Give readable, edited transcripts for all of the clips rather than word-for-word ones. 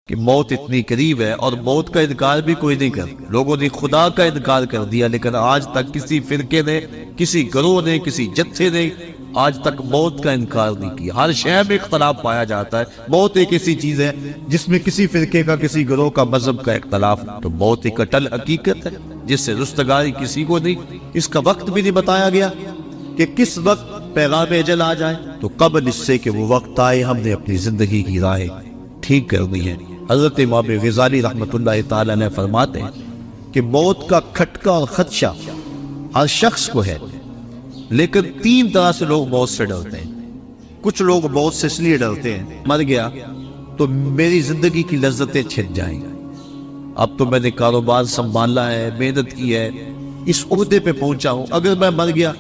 کہ موت اتنی قریب ہے اور موت کا انکار بھی کوئی نہیں کر. لوگوں نے خدا کا انکار کر دیا، لیکن آج تک کسی فرقے نے، کسی گروہ نے، کسی جتھے نے آج تک موت کا انکار نہیں کیا. ہر شے میں اختلاف پایا جاتا ہے. موت ایک ایسی چیز ہے جس میں کسی فرقے کا، کسی گروہ کا، مذہب کا اختلاف. تو موت ایک اٹل حقیقت ہے جس سے رستگاری کسی کو نہیں. اس کا وقت بھی نہیں بتایا گیا کہ کس وقت پیغام اجل آ جائے. تو قبل اس سے کہ وہ وقت آئے ہم نے اپنی زندگی کی راہیں ٹھیک کرنی ہے. حضرت امام غزالی رحمۃ اللہ تعالی علیہ فرماتے ہیں کہ موت کا کھٹکا اور خدشہ ہر شخص کو ہے، لیکن تین طرح سے لوگ موت سے ڈرتے ہیں. کچھ لوگ موت سے اس لیے ڈرتے ہیں، مر گیا تو میری زندگی کی لذتیں چھن جائیں گی. اب تو میں نے کاروبار سنبھالا ہے، محنت کی ہے، اس عہدے پہ پہنچا ہوں، اگر میں مر گیا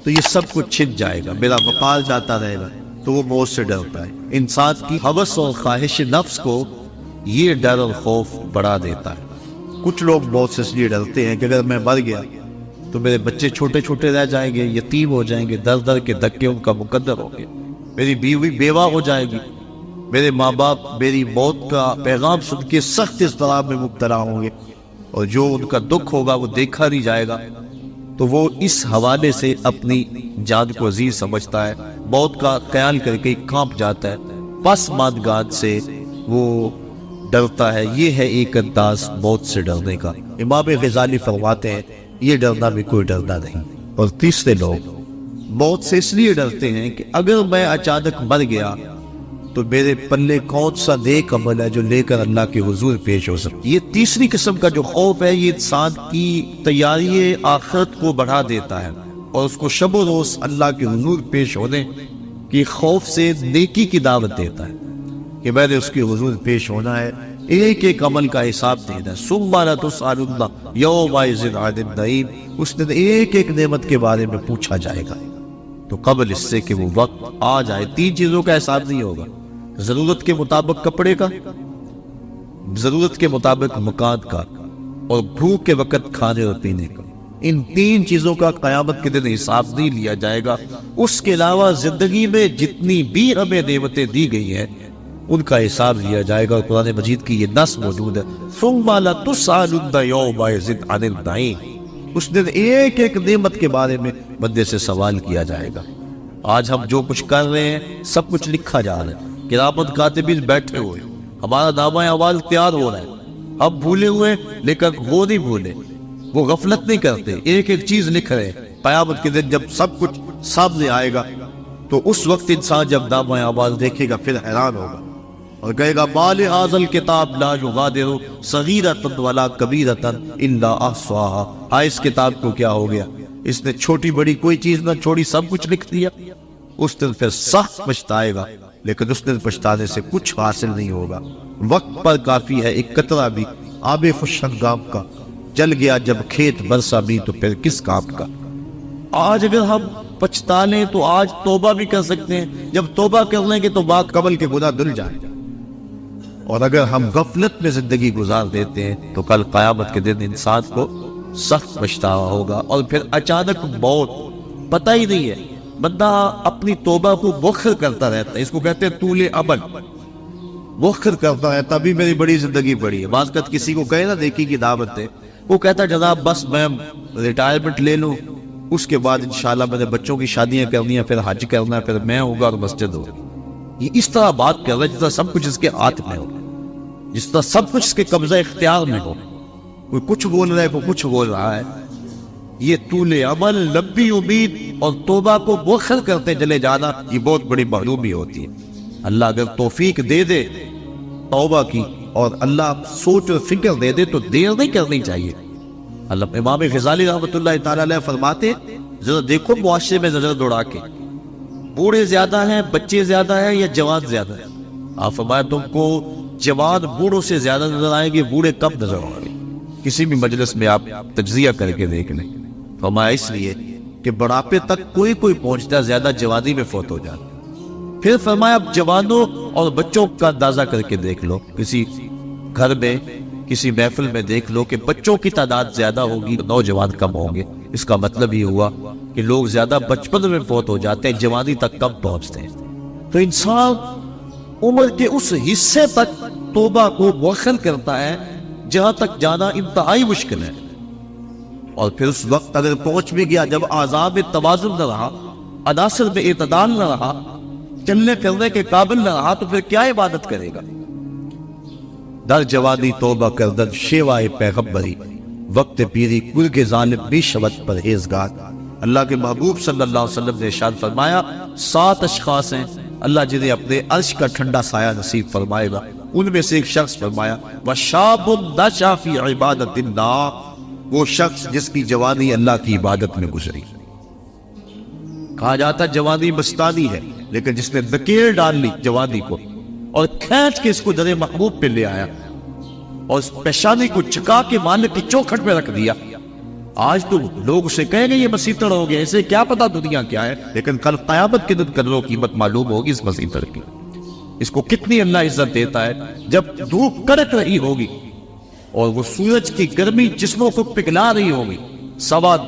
تو یہ سب کچھ چھن جائے گا، میرا وقار جاتا رہے گا. تو وہ موت سے ڈرتا ہے. انسان کی ہوس اور خواہش نفس کو یہ ڈر اور خوف بڑھا دیتا ہے. کچھ لوگ موت سے اس لیے ڈرتے ہیں کہ اگر میں مر گیا تو میرے بچے چھوٹے چھوٹے رہ جائیں گے، یتیم ہو جائیں گے، در در کے دھکے ان کا مقدر ہوں گے، میری بیوی بیوہ ہو جائے گی، میرے ماں باپ میری موت کا پیغام سن کے سخت اضطراب میں مبتلا ہوں گے، اور جو ان کا دکھ ہوگا وہ دیکھا نہیں جائے گا. تو وہ اس حوالے سے اپنی جان کو عزیز سمجھتا ہے، موت کا خیال کر کے کانپ جاتا ہے، پس ماندگان سے وہ ڈرتا ہے. یہ ہے ایک انداز موت سے ڈرنے کا. امام غزالی فرماتے ہیں یہ ڈرنا بھی کوئی ڈرنا نہیں. اور تیسرے لوگ موت سے اس لیے ڈرتے ہیں کہ اگر میں اچانک مر گیا تو میرے پلے کون سا نیک عمل ہے جو لے کر اللہ کے حضور پیش ہو سکتا. یہ تیسری قسم کا جو خوف ہے، یہ انسان کی تیاری آخرت کو بڑھا دیتا ہے اور اس کو شب و روز اللہ کے حضور پیش ہونے کی خوف سے نیکی کی دعوت دیتا ہے کہ میں نے اس کے حضور پیش ہونا ہے، ایک ایک عمل کا حساب دینا ہے. ثم لتسألن یومئذ عن النعیم. اس دن ایک ایک نعمت کے بارے میں پوچھا جائے گا. تو قبل اس سے کہ وہ وقت آ جائے تین چیزوں کا حساب نہیں ہوگا: ضرورت کے مطابق کپڑے کا، ضرورت کے مطابق مکان کا، اور بھوک کے وقت کھانے اور پینے کا. ان تین چیزوں کا قیامت کے دن حساب نہیں لیا جائے گا. اس کے علاوہ زندگی میں جتنی بھی ہمیں نعمتیں دی گئی ہیں ان کا حساب لیا جائے گا. اور قرآن مجید کی یہ نص موجود ہے: ثم لتسألن یومئذ عن النعیم. اس دن ایک ایک نعمت کے بارے میں بندے سے سوال کیا جائے گا. آج ہم جو کچھ کر رہے ہیں سب کچھ لکھا جا رہا ہے، کرامت کاتبین بیٹھے ہوئے، ہمارا نامہ اعمال تیار ہو رہا ہے. ہم بھولے ہوئے لیکن وہ نہیں بھولے، وہ غفلت نہیں کرتے، ایک ایک چیز لکھ رہے ہیں. قیامت کے دن جب سب کچھ سامنے آئے گا تو اس وقت انسان جب نامہ اعمال دیکھے گا پھر حیران ہوگا اور کہے گا ما لہذا الکتاب لا یغادر صغیرۃ ولا کبیرۃ الا احصاها. اس کتاب کو کیا ہو گیا، اس نے چھوٹی بڑی کوئی چیز نہ چھوڑی، سب کچھ لکھ دیا. اس دن پھر سخت پچھتائے گا، لیکن اس دن پچھتانے سے کچھ حاصل نہیں ہوگا. وقت پر کافی ہے ایک قطرہ بھی آب خوش ہنگام کا، جل گیا جب کھیت برسا بھی تو پھر کس کام کا. آج اگر ہم پچھتا لیں تو آج توبہ بھی کر سکتے ہیں، جب توبہ کر لیں گے تو بعد قبل کے گناہ دھل جائیں. اور اگر ہم غفلت میں زندگی گزار دیتے ہیں تو کل قیامت کے دن انسان کو سخت پچھتاوا ہوگا. اور پھر اچانک موت پتہ ہی نہیں ہے، بندہ اپنی توبہ کو مؤخر کرتا رہتا ہے. اس کو کہتے ہیں طول عمل، مؤخر کرتا ہے. تبھی میری بڑی زندگی پڑی ہے. بعض وقت کسی کو کہے نا نیکی کی دعوت ہے، وہ کہتا ہے جناب بس میں ریٹائرمنٹ لے لوں، اس کے بعد انشاءاللہ میں نے بچوں کی شادیاں کرنی ہیں، پھر حج کرنا ہے، پھر میں ہوگا اور مسجد ہوگا. یہ اس طرح بات کر رہا ہے جس طرح سب کچھ اس کے ہاتھ میں ہو، جس طرح سب کچھ اس کے قبضہ اختیار میں ہو. کوئی کچھ بول رہا ہے، کوئی کچھ بول رہا ہے. یہ طول عمل، لمبی امید اور توبہ کو مؤخر کرتے چلے جانا یہ بہت بڑی محرومی ہوتی ہے. اللہ اگر توفیق دے دے توبہ کی اور اللہ سوچ اور فکر دے دے تو دیر نہیں کرنی چاہیے. اللہ امام غزالی رحمۃ اللہ تعالی علیہ فرماتے ذرا دیکھو معاشرے میں نظر دوڑا کے، بوڑھے زیادہ ہیں، بچے زیادہ ہیں یا جوان زیادہ ہیں؟ آپ فرمایا تم کو جوان بوڑھوں سے زیادہ نظر آئیں گے، بوڑھے کم نظر آئیں گے. کسی بھی مجلس میں آپ تجزیہ کر کے دیکھ لیں. فرمایا اس لیے کہ بڑھاپے تک کوئی پہنچتا ہے، زیادہ جوانی میں فوت ہو جاتا. پھر فرمایا اب جوانوں اور بچوں کا اندازہ کر کے دیکھ لو، کسی گھر میں کسی محفل میں دیکھ لو کہ بچوں کی تعداد زیادہ ہوگی، نوجوان کم ہوں گے. اس کا مطلب یہ ہوا کہ لوگ زیادہ بچپن میں فوت ہو جاتے ہیں، جوانی تک کم پہنچتے ہیں. تو انسان عمر کے اس حصے تک توبہ کو مؤخر کرتا ہے جہاں تک جانا انتہائی مشکل ہے، اور پھر اس وقت اگر پہنچ بھی گیا جب اعضاء میں توازن نہ رہا، عناصر میں اعتدال نہ رہا، چلنے پھرنے کے قابل نہ رہا، تو پھر کیا عبادت کرے گا؟ در جوانی توبہ کردن شیوائے پیغمبری، وقت پیری کل کے ظالم بھی شبت پرہیزگار۔ اللہ کے محبوب صلی اللہ علیہ وسلم نے ارشاد فرمایا 7 اشخاص ہیں اللہ جنہیں اپنے عرش کا ٹھنڈا سایہ نصیب فرمائے گا۔ ان میں سے ایک شخص فرمایا وَشَابٌ نَشَأَ فِي عِبَادَةِ اللَّهِ، وہ شخص جس کی جوانی اللہ کی عبادت میں گزری۔ کہا جاتا جوانی مستانی ہے، لیکن جس نے دکیر ڈال لی جوانی کو اور کھینچ کے اس کو در محبوب پہ لے آیا اور اس پیشانی کو چکا کے مالک کی چوکھٹ میں رکھ دیا، آج تو لوگ اسے کہیں گے یہ مسیطر ہو گیا، اسے کیا پتا دنیا کیا ہے، لیکن کل قیامت کے دن قدر و قیمت معلوم ہوگی اس مسیطر کی، اس کو کتنی اللہ عزت دیتا ہے۔ جب دھوپ کڑک رہی ہوگی اور وہ سورج کی گرمی جسموں کو پگھلا رہی ہوگی، 1.25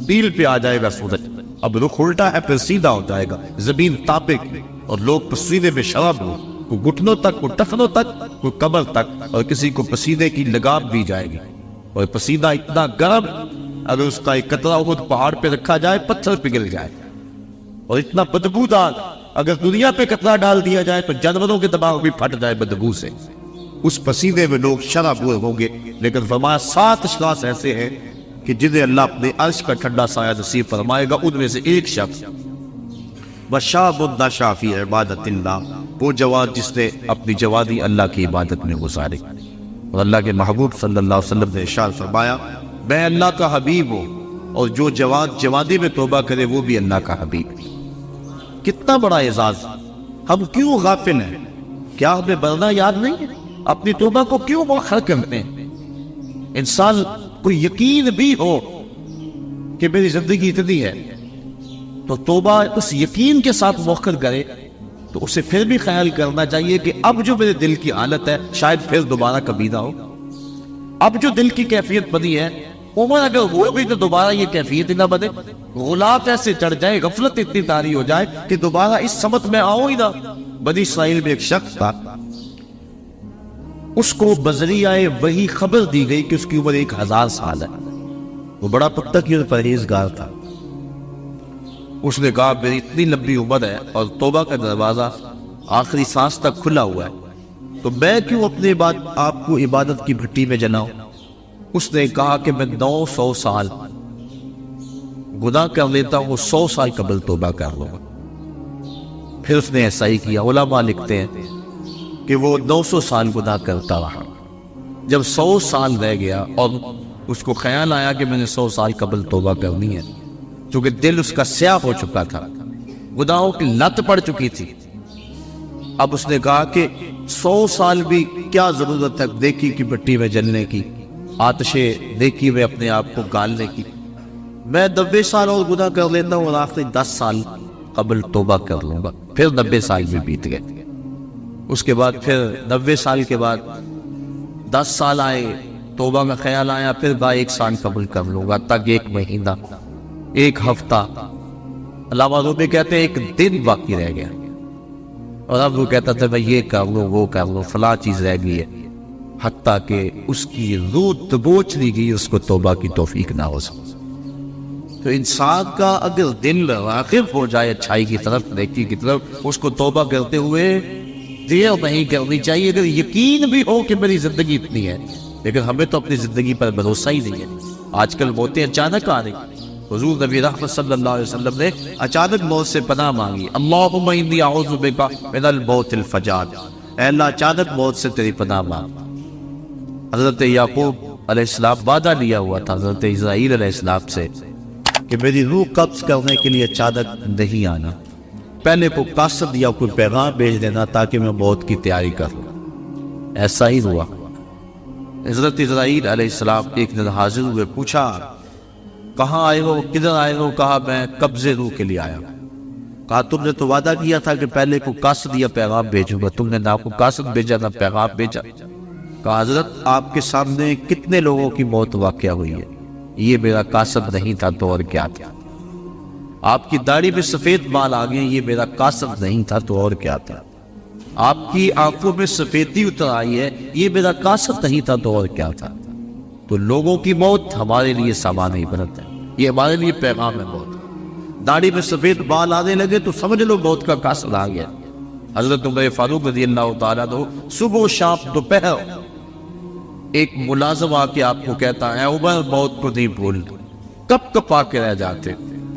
میل پہ آ جائے گا سورج، اب رخ الٹا ہے پھر سیدھا ہو جائے گا، زمین تاپے گی اور لوگ پسینے میں شراب ہو، کوئی گھٹنوں تک، کوئی ٹخنوں تک، کوئی کمر تک، اور کسی کو پسینے کی لگام دی جائے گی، اور پسینہ اتنا گرم اگر اس کا ایک قطرہ خود پہاڑ پہ رکھا جائے پتھر پگھل جائے، اور اتنا بدبودار اگر دنیا پہ قطرہ ڈال دیا جائے تو جانوروں کے دماغ بھی پھٹ جائے بدبو سے۔ اس پسینے میں لوگ شراب ہوں گے، لیکن فرمایا 7 اشخاص ایسے ہیں کہ جنہیں اللہ اپنے عرش کا ٹھنڈا سایہ نصیب فرمائے گا۔ ان میں سے ایک شخص وَشَابٌ نَشَأَ فِي عِبَادَةِ اللَّهِ، وہ جوان جس نے اپنی جوانی اللہ کی عبادت میں گزاری۔ اور اللہ کے محبوب صلی اللہ علیہ وسلم نے ارشاد فرمایا میں اللہ کا حبیب ہوں، اور جو جوان جوانی میں توبہ کرے وہ بھی اللہ کا حبیب۔ کتنا بڑا اعزاز! ہم کیوں غافل ہیں؟ کیا ہمیں مرنا یاد نہیں ہے؟ اپنی توبہ کو کیوں مؤخر کرتے ہیں؟ انسان کو یقین بھی ہو کہ میری زندگی اتنی ہے تو توبہ اس یقین کے ساتھ مؤخر کرے، تو اسے پھر بھی خیال کرنا چاہیے کہ اب جو میرے دل کی حالت ہے شاید پھر دوبارہ کبھی نہ ہو۔ اب جو دل کی کیفیت بنی ہے، عمر اگر وہ بھی تو دوبارہ یہ کیفیت نہ بنے، غلاف ایسے چڑھ جائے، غفلت اتنی طاری ہو جائے کہ دوبارہ اس سمت میں آؤ ہی نہ۔ بنی اسرائیل میں ایک شخص تھا، اس کو بذریعہ وحی خبر دی گئی کہ اس کی عمر 1000 سال ہے، وہ بڑا متقی اور پرہیزگار تھا۔ اس نے کہا میری اتنی لمبی عمر ہے اور توبہ کا دروازہ آخری سانس تک کھلا ہوا ہے، تو میں کیوں اپنے آپ کو عبادت کی بھٹی میں جلاؤں؟ اس نے کہا کہ میں 900 سال گناہ کر لیتا ہوں، 100 سال قبل توبہ کر لوں گا۔ پھر اس نے ایسا ہی کیا۔ علماء لکھتے ہیں کہ وہ 900 سال گناہ کرتا رہا، جب 100 سال رہ گیا اور اس کو خیال آیا کہ میں نے 100 سال قبل توبہ کرنی ہے، چونکہ دل اس کا سیاہ ہو چکا تھا، گناہوں کی لت پڑ چکی تھی، اب اس نے کہا کہ 100 سال بھی کیا ضرورت ہے نیکی کی مٹی میں جلنے کی، آتش نیکی میں اپنے آپ کو گالنے کی، میں 90 سال اور گناہ کر لیتا ہوں اور آخری 10 سال قبل توبہ کر لوں گا۔ پھر 90 سال بھی بیت گئے، اس کے بعد پھر 90 سال کے بعد 10 سال آئے، توبہ کا خیال آیا، پھر 1 سال قبل کر لوں گا، تک 1 مہینہ، 1 ہفتہ، علامہ رومی کہتے ہیں 1 دن باقی رہ گیا، اور اب وہ کہتا تھا میں یہ کر لوں، وہ کر لوں، فلاں چیز رہ گئی ہے، حتیٰ کہ اس کی روح دبوچ لی گئی، اس کو توبہ کی توفیق نہ ہو سکتی۔ تو انسان کا اگر دل راغب ہو جائے اچھائی کی طرف، نیکی کی طرف، اس کو توبہ کرتے ہوئے دیر نہیں کرنی چاہیے، اگر یقین بھی ہو کہ میری زندگی اتنی ہے۔ لیکن ہمیں تو اپنی زندگی پر بھروسہ ہی نہیں ہے، آج کل موتیں اچانک آ رہی۔ حضور نبی رحمت صلی اللہ علیہ وسلم نے اچانک موت سے پناہ مانگی، اللہم انی اعوذ بک من الموت الفجاع، اے اللہ اچانک موت سے تیری پناہ مانگ۔ حضرت یعقوب علیہ السلام وعدہ لیا ہوا تھا حضرت اسرائیل علیہ السلام سے کہ میری روح قبض کرنے کے لیے اچانک نہیں آنا، پہلے کو قاصد یا کوئی پیغام بھیج دینا تاکہ میں موت کی تیاری کر لوں۔ ایسا ہی ہوا۔ حضرت اسرائیل علیہ السلام ایک دن حاضر ہوئے، پوچھا کہاں آئے ہو، کدھر آئے ہو؟ کہا میں قبضے روح کے لیے آیا۔ کہا تم نے تو وعدہ کیا تھا کہ پہلے کو قاصد یا پیغام بھیجوں گا، تم نے نہ کو قاصد بھیجا نہ پیغام بھیجا۔ کہا حضرت آپ کے سامنے کتنے لوگوں کی موت واقع ہوئی ہے، یہ میرا قاصد نہیں تھا تو اور کیا تھا؟ آپ کی داڑھی میں سفید بال آ گئے، یہ میرا قاصد نہیں تھا تو اور کیا تھا؟ آپ کی آنکھوں میں سفیدی اتر آئی ہے، یہ میرا کاسب نہیں تھا تو اور کیا تھا؟ تو لوگوں کی موت ہمارے لیے سامان عبرت ہے، یہ ہمارے لیے پیغام ہے موت۔ داڑھی میں سفید بال آنے لگے تو سمجھ لو موت کا کاسب آ گیا۔ حضرت عمر فاروق رضی اللہ تعالیٰ عنہ صبح و شام دوپہر ایک ملازم آ کے آپ کو کہتا ہے عمر موت کو نہیں بھولنا، کب کب آ کے رہ جاتے،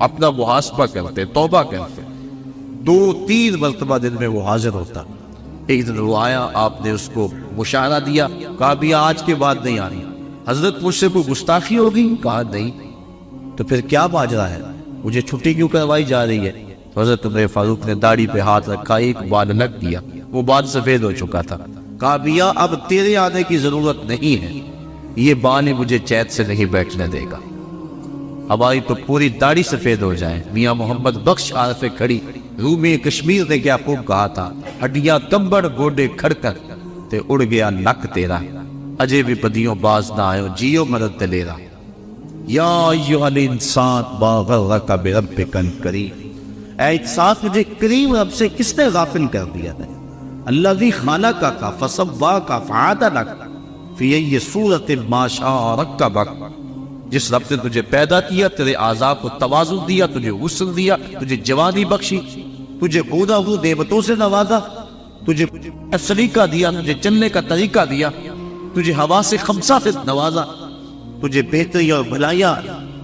اپنا محاسبہ کرتے، توبہ کرتے۔ 2-3 مرتبہ دن میں وہ حاضر ہوتا۔ ایک دن وہ آیا، آپ نے اس کو مشارہ دیا، کہا بھی آج کے بعد نہیں آنی۔ حضرت مجھ سے کوئی گستاخی ہوگی؟ کہا نہیں۔ تو پھر کیا ماجرا ہے، مجھے چھٹی کیوں کروائی جا رہی ہے؟ تو حضرت عمر فاروق نے داڑھی پہ ہاتھ رکھا، ایک بال الگ دیا، وہ بال سفید ہو چکا تھا۔ کہا بیا اب تیرے آنے کی ضرورت نہیں ہے، یہ بال مجھے چین سے نہیں بیٹھنے دے گا، ہماری تو پوری داڑھی سفید ہو جائے۔ میاں محمد بخش عارف کھڑی رومی کشمیر نے کیا خوب کہا تھا، ہڈیاں کمبڑ گوڈے کھڑکر تے اڑ گیا نک تیرا، اجے بھی بدیوں باز نہ آئے جیو مدد دلیرا۔ یا ایھا الانسان ما غرک بربک الکریم، اے انسان مجھے کریم رب سے کس نے غافل کر دیا ہے؟ الذی خلقک فسواک فعدلک فی ای صورت ما شاء رکبک، جس رب نے تجھے پیدا کیا، تیرے اعضاء کو توازن دیا، تجھے غسل دیا، تجھے جوانی بخشی، تجھے بودا ہو نعمتوں سے نوازا، تجھے سلیقہ دیا، تجھے چلنے کا طریقہ دیا، تجھے ہوا سے خمسہ سے نوازا، تجھے بہتری اور بھلائیاں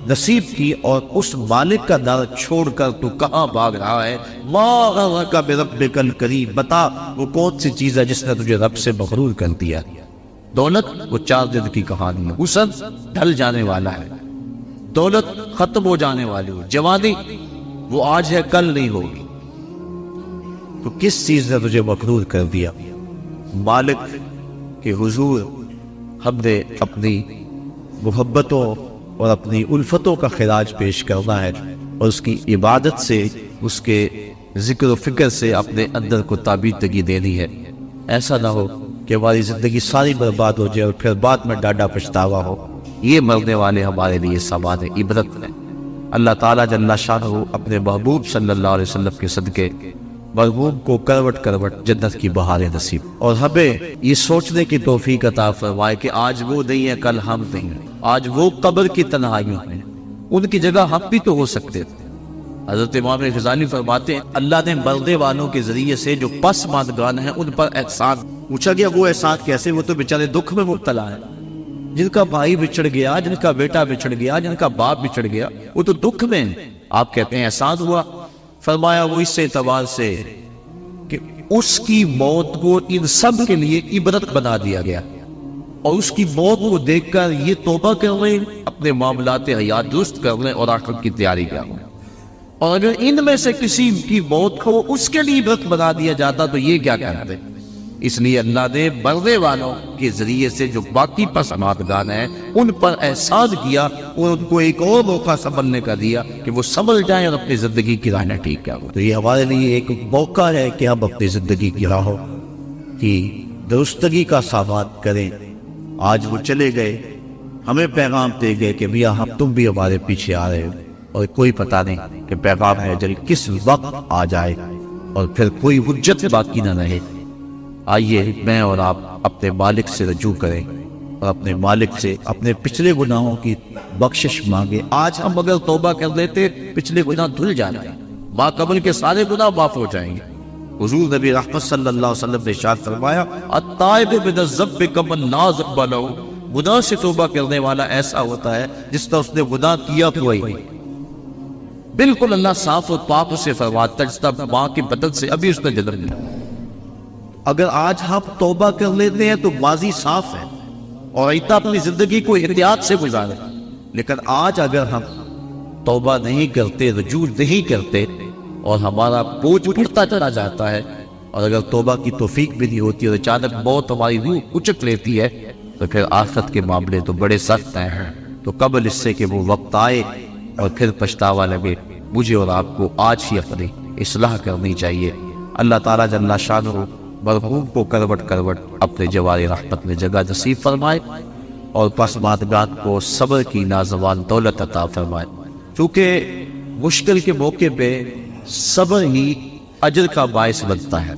نصیب کی، اور اس مالک کا در چھوڑ کر تو کہاں بھاگ رہا ہے؟ ما غرک بربک الکریم، بتا وہ کون سی چیز ہے جس نے تجھے رب سے مغرور کر دیا؟ دولت وہ 4 دن کی کہانی ہے، حسن ڈھل جانے والا ہے، دولت ختم ہو جانے والی ہے، جوانی وہ آج ہے کل نہیں ہوگی۔ تو کس چیز نے تجھے مغرور کر دیا؟ مالک کے حضور ہم نے اپنی محبتوں اور اپنی الفتوں کا خراج پیش کرنا ہے، اور اس کی عبادت سے، اس کے ذکر و فکر سے اپنے اندر کو تابیدگی دینی ہے۔ ایسا نہ ہو کہ ہماری زندگی ساری برباد ہو جائے اور پھر بعد میں ڈاڈا پچھتاوا ہو۔ یہ مرنے والے ہمارے لیے سامان عبرت ہے۔ اللہ تعالیٰ جل شانہ اپنے محبوب صلی اللہ علیہ وسلم کے صدقے مرحوم کو کروٹ کروٹ جنت کی بہاریں نصیب، اور ہمیں یہ سوچنے کی توفیق عطا فرمائے کہ آج وہ نہیں ہے کل ہم نہیں ہیں، آج وہ قبر کی تنہائیوں ہیں، ان کی جگہ ہم بھی تو ہو سکتے تھے۔ حضرت امام غزالی فرماتے ہیں اللہ نے مرنے والوں کے ذریعے سے جو پسماندگان ہیں ان پر احسان۔ پوچھا گیا وہ احسان کیسے؟ وہ تو بیچارے دکھ میں مبتلا ہے، جن کا بھائی بچھڑ گیا، جن کا بیٹا بچھڑ گیا، جن کا باپ بچھڑ گیا، وہ تو دکھ میں ہیں۔ آپ کہتے ہیں احسان ہوا؟ فرمایا وہ اس اعتبار سے کہ اس کی موت کو ان سب کے لیے عبرت بنا دیا گیا، اور اس کی موت کو دیکھ کر یہ توبہ کر لیں، اپنے معاملات حیات درست کر لیں اور آخرت کی تیاری کر لیں۔ اور اگر ان میں سے کسی کی موت کو اس کے لیے عبرت بنا دیا جاتا تو یہ کیا کہتے؟ اس لیے اللہ نے مرنے والوں کے ذریعے سے جو باقی پسماندگان ہیں ان پر احسان کیا، اور ان کو ایک اور موقع سنبھلنے کا دیا کہ وہ سنبھل جائیں اور اپنی زندگی کی راہ ٹھیک کریں۔ تو یہ ہمارے لیے ایک موقع ہے کہ ہم اپنی زندگی کی راہوں کی درستگی کا سامان کریں۔ آج وہ چلے گئے، ہمیں پیغام دے گئے کہ بھیا ہم تم بھی ہمارے پیچھے آ رہے ہو، اور کوئی پتہ نہیں کہ پیغام ہے جل کس وقت آ جائے اور پھر کوئی حجت باقی نہ رہے۔ آئیے میں اور آپ اپنے مالک سے رجوع کریں اور اپنے مالک سے اپنے پچھلے گناہوں کی بخشش مانگے۔ آج ہم اگر توبہ کر لیتے پچھلے گناہ دھل جائیں گے، ماں قبل کے سارے گناہ معاف ہو جائیں گے۔ حضور نبی رحمت صلی اللہ علیہ وسلم نے ارشاد فرمایا التائب من الذنب کمن لا ذنب له، گناہ سے توبہ کرنے والا ایسا ہوتا ہے جس طرح اس نے گناہ کیا کوئی نہیں۔ بالکل اللہ صاف و پاک اسے فرماتا ہے جس طرح ماں کے بدن سے ابھی اس نے جنم لیا۔ اگر آج ہم توبہ کر لیتے ہیں تو ماضی صاف ہے اور ایتا اپنی زندگی کو احتیاط سے گزارے، لیکن آج اگر ہم توبہ نہیں کرتے، رجوع نہیں کرتے، اور ہمارا بوجھ بڑھتا چلا جاتا ہے، اور اگر توبہ کی توفیق بھی نہیں ہوتی اور اچانک موت ہماری روح اچک لیتی ہے، تو پھر آخرت کے معاملے تو بڑے سخت ہیں۔ تو قبل اس سے کہ وہ وقت آئے اور پھر پچھتاوا لگے، مجھے اور آپ کو آج ہی اپنی اصلاح کرنی چاہیے۔ اللہ تعالیٰ جل شانہ مرحوم کو کروٹ کروٹ اپنے جوار رحمت میں جگہ نصیب فرمائے، اور پسماندگان کو صبر کی نازوان دولت عطا فرمائے، کیونکہ مشکل کے موقع پہ صبر ہی اجر کا باعث بنتا ہے۔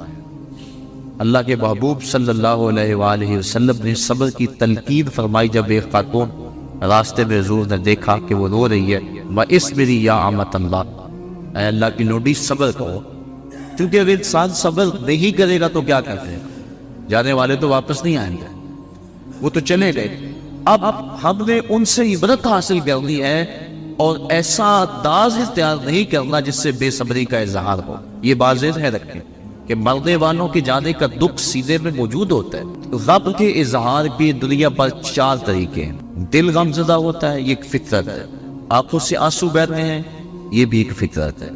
اللہ کے محبوب صلی اللہ علیہ وآلہ وسلم نے صبر کی تلقین فرمائی جب ایک خاتون راستے میں حضور نے دیکھا کہ وہ رو رہی ہے، وَاصبری یا امۃ اللہ، اے اللہ کی لونڈی صبر کرو، کیونکہ اگر انسان صبر نہیں کرے گا تو کیا کرتے ہیں، جانے والے تو واپس نہیں آئیں گے، وہ تو چلے گئے۔ اب ہم نے ان سے عبرت حاصل کرنی ہے اور ایسا انداز اختیار نہیں کرنا جس سے بے صبری کا اظہار ہو۔ یہ واضح ہے رکھیں کہ مرنے والوں کے جانے کا دکھ سینے میں موجود ہوتا ہے۔ غم کے اظہار کی دنیا پر 4 طریقے ہیں۔ دل غم زدہ ہوتا ہے، یہ ایک فطرت ہے۔ آنکھوں سے آنسو بہ رہے ہیں، یہ بھی ایک فطرت ہے۔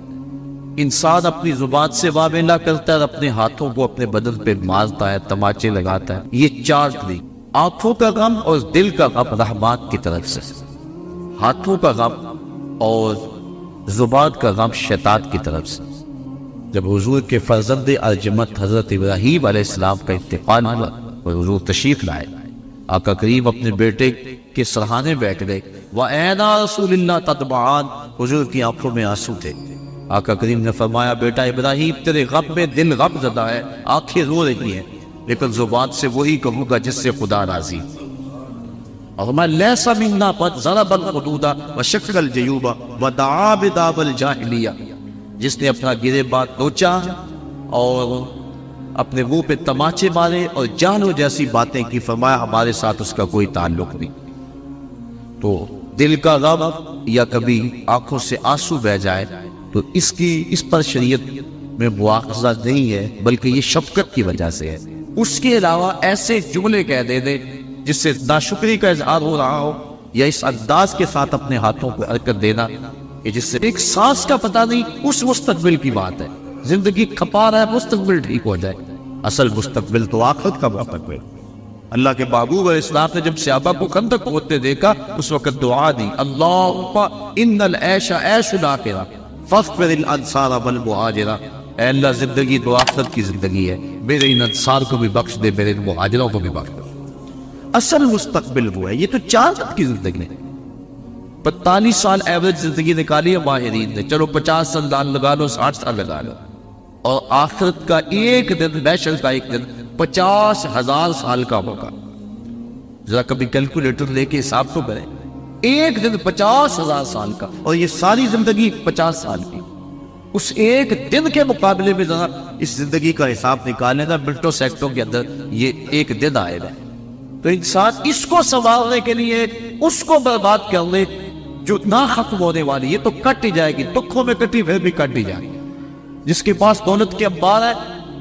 انسان اپنی زبان سے واویلا کرتا ہے اور اپنے ہاتھوں کو اپنے بدن پہ مارتا ہے، تماچے لگاتا ہے۔ یہ 4 طریقے، آنکھوں کا غم اور دل کا غم رحمان کی طرف سے، ہاتھوں کا غم اور زبان کا غم شیطان کی طرف سے۔ جب حضور کے فرزند ارجمت حضرت ابراہیم علیہ السلام کا انتقال ہوا اور حضور تشریف لائے، آقا کریم اپنے بیٹے کے سرہانے بیٹھ گئے، وَأَيْنَا رَسُولِ اللَّهِ تَدْمَعَانِ، حضور کی آنکھوں میں آنسو تھے۔ آقا کریم نے فرمایا، بیٹا ابراہیم تیرے غم میں دل غم زدہ ہے، آنکھیں رو رہی ہیں، لیکن زبان سے وہی کہوں گا جس سے خدا راضی۔ اور میں لیسا منا قد ضرب الحدود وشق الجیوب ودعا بدعوى الجاہلیہ، جس نے اپنا گرے بات نوچا اور اپنے منہ پہ تماچے مارے اور جانو جیسی باتیں کی، فرمایا ہمارے ساتھ اس کا کوئی تعلق نہیں۔ تو دل کا غم یا کبھی آنکھوں سے آنسو بہ جائے تو اس پر شریعت میں مواخذہ نہیں ہے، بلکہ یہ شفقت کی وجہ سے ہے۔ اس کے علاوہ ایسے جملے کہہ دے جس سے ناشکری کا اظہار ہو رہا ہو، یا اس انداز کے ساتھ اپنے ہاتھوں کو حرکت دینا کہ جس سے ایک سانس کا پتہ نہیں، اس مستقبل کی بات ہے۔ زندگی کھپا رہا ہے، مستقبل ٹھیک ہو جائے، اصل مستقبل تو آخرت کا مستقبل۔ اللہ کے محبوب علیہ السلام نے جب صحابہ کو خندق ہوتے دیکھا، اس وقت دعا دی، اللہم ان العیش عیش الاخرہ فاغفر الانصار والمہاجرہ، اے اللہ زندگی تو آخرت کی زندگی ہے، میرے ان انصار کو بھی بخش دے، میرے ان مہاجروں کو بھی بخش دے۔ اصل مستقبل وہ ہے، یہ تو 4 سال کی زندگی ہے۔ 45 سال ایوریج زندگی نکالی ہے ماہرین نے، چلو 50 سال لگا لو، 60 سال لگا لو، اور آخرت کا ایک دن، محشر کا ایک دن 50,000 سال کا ہوگا۔ ذرا کبھی کیلکولیٹر لے کے حساب تو کریں، ایک دن 50,000 سال کا، اور یہ ساری زندگی 50 سال کی۔ اس ایک دن کے مقابلے میں ذرا اس زندگی کا حساب نکالیں نا، منٹوں سیکنڈوں کے اندر یہ ایک دن آئے گا۔ تو انسان اس کو سنبھالنے کے لیے اس کو برباد کر لے جو نہ ختم ہونے والی، یہ تو کٹ ہی جائے گی، دکھوں میں کٹی پھر بھی کٹ ہی جائے گی۔ جس کے پاس دولت کے انبار ہے،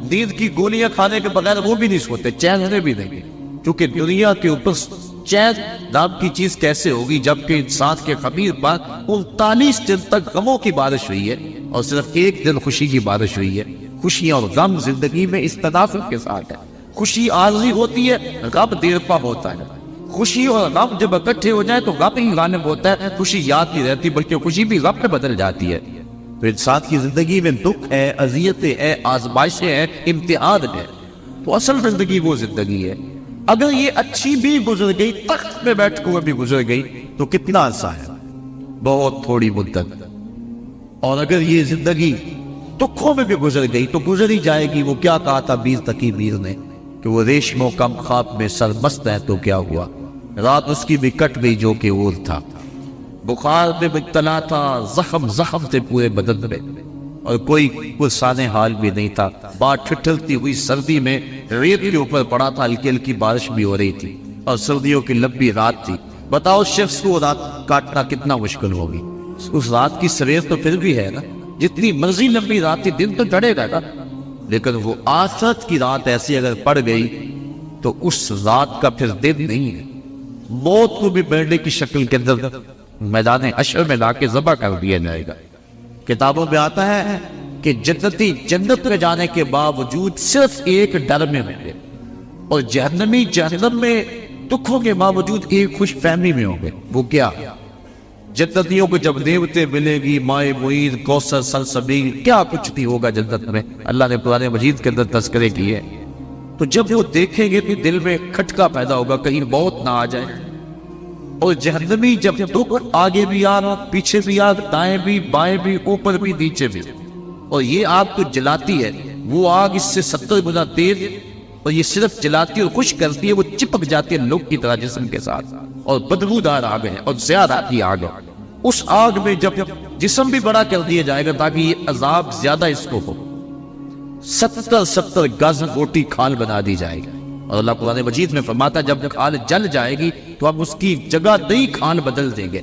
نیند کی گولیاں کھانے کے بغیر وہ بھی نہیں سوتے، چین ہونے بھی نہیں، کیونکہ دنیا کے اوپر چین نام کی چیز کیسے ہوگی جبکہ انسان کے خمیر پر 39 دن تک غموں کی بارش ہوئی ہے اور صرف ایک دن خوشی کی بارش ہوئی ہے۔ خوشیاں اور غم زندگی میں اس تناسب کے ساتھ ہے۔ خوشی عارضی ہوتی ہے، غم دیر پا ہوتا ہے۔ خوشی اور غم جب اکٹھے ہو جائے تو غم ہی غالب ہوتا ہے، خوشی یاد نہیں رہتی بلکہ خوشی بھی غم میں بدل جاتی ہے۔ تو انسان کی زندگی میں دکھ ہے، اذیتیں ہیں، آزمائشیں ہیں، امتحان ہے، تو اصل زندگی وہ زندگی ہے۔ اگر یہ اچھی بھی گزر گئی، تخت میں بیٹھ ہوئے بھی گزر گئی تو کتنا عرصہ ہے، بہت تھوڑی مدت۔ اور اگر یہ زندگی دکھوں میں بھی گزر گئی تو گزر ہی جائے گی۔ وہ کیا کہا تھا میر تقی میر نے کہ وہ ریشم و کم خواب میں سرمست ہے تو کیا ہوا، رات اس کی بھی کٹ گئی جو کہ اور تھا۔ بخار میں مبتلا تھا، زخم تھے پورے بدن میں، اور کوئی پرسان حال بھی نہیں تھا۔ بات ٹھٹھلتی ہوئی سردی میں ریت کے اوپر پڑا تھا، ہلکی ہلکی بارش بھی ہو رہی تھی اور سردیوں کی لمبی رات تھی۔ بتاؤ شخص کو رات کاٹنا کتنا مشکل ہوگی۔ اس رات کی سویر تو پھر بھی ہے نا، جتنی مرضی لمبی رات تھی، دن تو چڑھے گا نا، لیکن وہ آخرت کی رات ایسی اگر پڑ گئی تو اس رات کا پھر دن نہیں ہے۔ موت کو بھی بیڑے کی شکل کے اندر میدان حشر میں لا کے ذبح کر دیا جائے گا۔ کتابوں میں آتا ہے کہ جنتی جنت میں جانے کے باوجود صرف ایک ڈر میں ہوں گے، اور جہنمی جہنم میں دکھوں کے باوجود ایک خوش فہمی میں ہوں گے۔ وہ کیا؟ جنتیوں کو جب نعمتیں ملے گی، مائے معین، کوثر، سلسبیل، کیا کچھ نہیں ہوگا جنت میں، اللہ نے قرآن مجید کے اندر تذکرے کیے۔ تو جب وہ دیکھیں گے تو دل میں کھٹکا پیدا ہوگا کہیں موت نہ آ جائے۔ اور جہنمی جب دکھ آگے بھی آ رہا، پیچھے بھی آ، دائیں بھی، بائیں بھی، اوپر بھی، نیچے بھی، اور یہ آگ تو جلاتی ہے، وہ آگ اس سے 70 گنا تیز اور یہ صرف جلاتی اور خشک کرتی ہے، وہ چپک جاتی ہے لوگ کی طرح جسم کے ساتھ، اور بدبودار آگ ہے اور زیادہ کی آگ ہے۔ اس آگ میں جب جسم بھی بڑا کر دیا جائے گا تاکہ یہ عذاب زیادہ اس کو ہو، 70 گز موٹی کھال بنا دی جائے گی، اور اللہ قرآن مجید میں فرماتا ہے جب کھال جل جائے گی تو ہم اس کی جگہ نئی کھال بدل دیں گے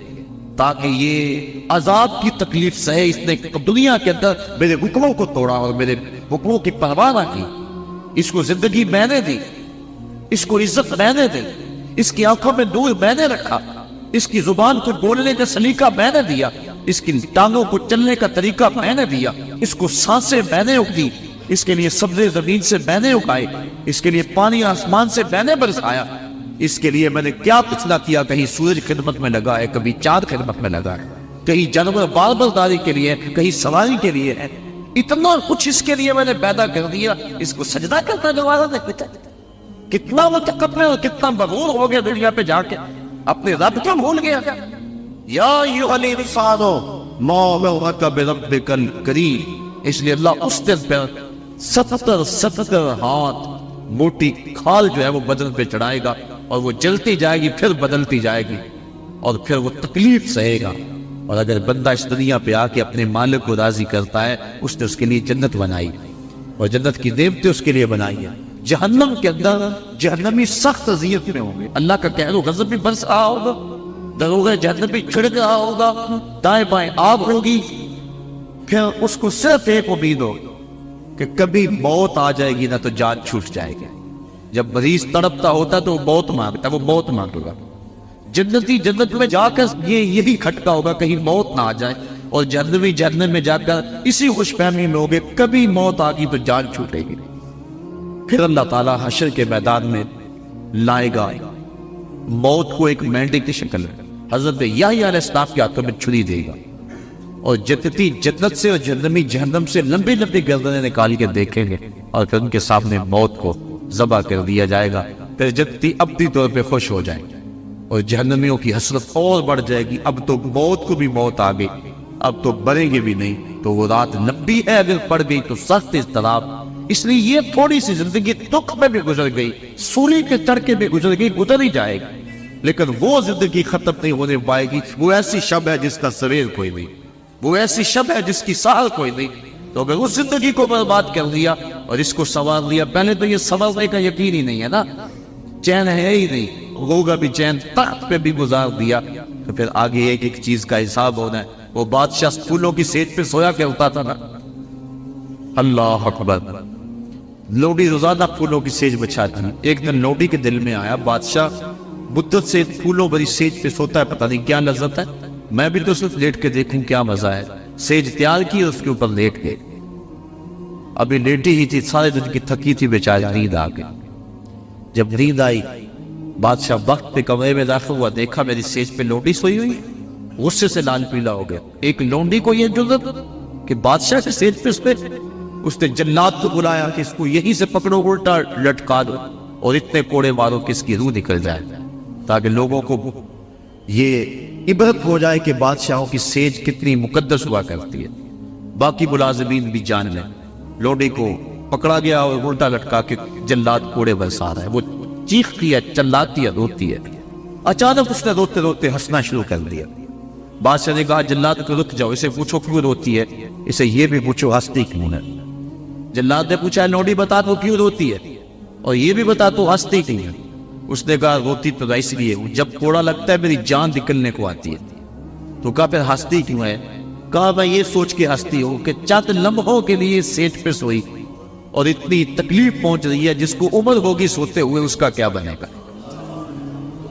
تاکہ یہ عذاب کی تکلیف سہے۔ اس نے دنیا کے اندر میرے حکموں کو توڑا اور میرے حکموں کی پرواہ نہ کی، اس کو زندگی میں نے دی، اس کو عزت میں نے دی، اس کی آنکھوں میں نور میں نے رکھا، اس کی زبان کو بولنے کا سلیقہ میں نے دیا، اس کی ٹانگوں کو چلنے کا طریقہ میں نے دیا، اس کو سانسیں میں نے دی، اس کے لیے سبزے زمین سے میں نے اگائے، اس کے لیے پانی آسمان سے میں نے برسایا، اس کے لیے میں نے کیا پچھلا کیا، کہیں سورج خدمت میں لگا ہے، کبھی چاند خدمت میں لگا ہے، کہیں جانور بار برداری کے لیے، کہیں سواری کے لیے ہے، اتنا کچھ اس کے لیے میں نے پیدا کر دیا، اس کو سجدہ کرتا دوبارہ دیکھتا کتنا متکبر میں اور کتنا مغرور ہو گیا دنیا پہ جا کے، اپنے رب کو بھول گیا۔ یا ایھا الانسان ما غرک بربک الکریم، اس لیے اللہ اس دن پہ 70 ہاتھ موٹی کھال جو ہے وہ بدن پہ چڑھائے گا، اور وہ جلتی جائے گی پھر بدلتی جائے گی، اور پھر وہ تکلیف سہے گا۔ اور اگر بندہ اس دنیا پہ آ کے اپنے مالک کو راضی کرتا ہے، اس نے اس کے لیے جنت بنائی، اور جنت کی نعمتیں اس کے لیے بنائی ہیں۔ جہنم کے اندر جہنمی سخت اذیت میں ہوں گے، اللہ کا قہر و غضب بھی برس رہا ہوگا، دروغہ جہنم بھی چھڑک رہا ہوگا، دائیں بائیں آگ ہوگی، پھر اس کو صرف ایک امید ہوگی کہ کبھی موت آ جائے گی نہ تو جان چھوٹ جائے گی۔ جب مریض تڑپتا ہوتا تو وہ موت مانگتا، وہ موت مانگے۔ جنتی جنت میں جا کر یہی کھٹکا ہوگا کہیں موت نہ آ جائے، اور جہنمی جہنم میں جا کر اسی خوش فہمی میں ہوگے کبھی موت آ گئی تو جان چھوٹے گی۔ پھر اللہ تعالیٰ حشر کے میدان میں لائے گا موت کو ایک مینڈے کی شکل میں، حضرت یحییٰ علیہ السلام کے ہاتھوں میں چھری دے گا، اور جنتی جنت سے اور جہنمی جہنم سے لمبی لمبی گردنیں نکال کے دیکھیں گے، اور پھر ان کے سامنے موت کو ذبح کر دیا جائے گا۔ پھر جنتی ابدی طور پہ خوش ہو جائیں گے، اور جہنمیوں کی حسرت اور بڑھ جائے گی، اب تو موت کو بھی موت آ گئی، اب تو مریں گے بھی نہیں۔ تو وہ رات لمبی ہے، اگر پڑ گئی تو سخت اضطراب، اس لیے یہ تھوڑی سی زندگی دکھ میں بھی گزر گئی، سولی کے تڑکے میں گزر گئی، گزر ہی جائے گی، لیکن وہ زندگی ختم نہیں ہونے پائے گی۔ وہ ایسی شب ہے جس کا سویر کوئی نہیں، وہ ایسی شب ہے جس کی سحر کوئی نہیں۔ تو اگر اس زندگی کو برباد کر دیا اور اس کو سنوار لیا، پہلے تو یہ سنورنے کا یقین ہی نہیں ہے نا، چین ہے ہی نہیں، ہوگا بھی چین، تخت پہ بھی گزار دیا، تو پھر آگے ایک ایک چیز کا حساب ہونا ہے۔ وہ بادشاہ پھولوں کی سیج پہ سویا کرتا تھا نا، اللہ اکبر، لوڈی روزانہ پھولوں کی سیج بچھاتی، ایک دن لوڈی کے دل میں آیا بادشاہ مدت سے پھولوں بھری سیج پہ سوتا ہے، پتہ نہیں کیا لذت ہے، میں بھی تو صرف لیٹ کے دیکھوں کیا مزہ ہے۔ سیج تیار کی اور اس کے اوپر لیٹ گئے، ابھی لیٹی ہی تھی، سارے دن کی تھکی تھی بیچاری، نیند آ گئی۔ جب نیند آئی بادشاہ وقت پہ کمرے میں داخل ہوا، دیکھا میری سیج پہ لونڈی سوئی ہوئی، غصے سے لال پیلا ہو گیا۔ ایک لونڈی کو یہ جرأت کہ بادشاہ کے سیج پہ اس نے جلاد کو بلایا کہ اس کو یہیں سے پکڑو، الٹا لٹکا دو اور اتنے کوڑے مارو کہ اس کی روح نکل جائے، تاکہ لوگوں کو یہ عبرت ہو جائے کہ بادشاہوں کی سیج کتنی مقدس ہوا کرتی ہے، باقی ملازمین بھی جان لیں۔ لونڈی کو پکڑا گیا اور الٹا لٹکا کے جلاد کوڑے برسا رہا ہے، وہ چیختی ہے، چلاتی ہے، روتی ہے۔ اچانک اس نے روتے روتے ہنسنا شروع کر دیا۔ بادشاہ نے کہا جلاد کو رک جاؤ، اسے پوچھو کیوں روتی ہے، اسے یہ بھی پوچھو ہنستی کیوں ہے۔ جلاد نے پوچھا لونڈی بتا تو کیوں روتی ہے، اور یہ بھی بتا تو ہنستی کیوں ہے۔ اس نے کہا روتی تو اس لیے ہوں، جب کوڑا لگتا ہے میری جان نکلنے کو آتی ہے۔ تو کہا پھر ہنستی کیوں ہے؟ کہا میں یہ سوچ کے ہنستی ہوں کہ چند لمحوں کے لیے سیٹ پہ سوئی اور اتنی تکلیف پہنچ رہی ہے، جس کو عمر ہوگی سوتے ہوئے اس کا کیا بنے گا۔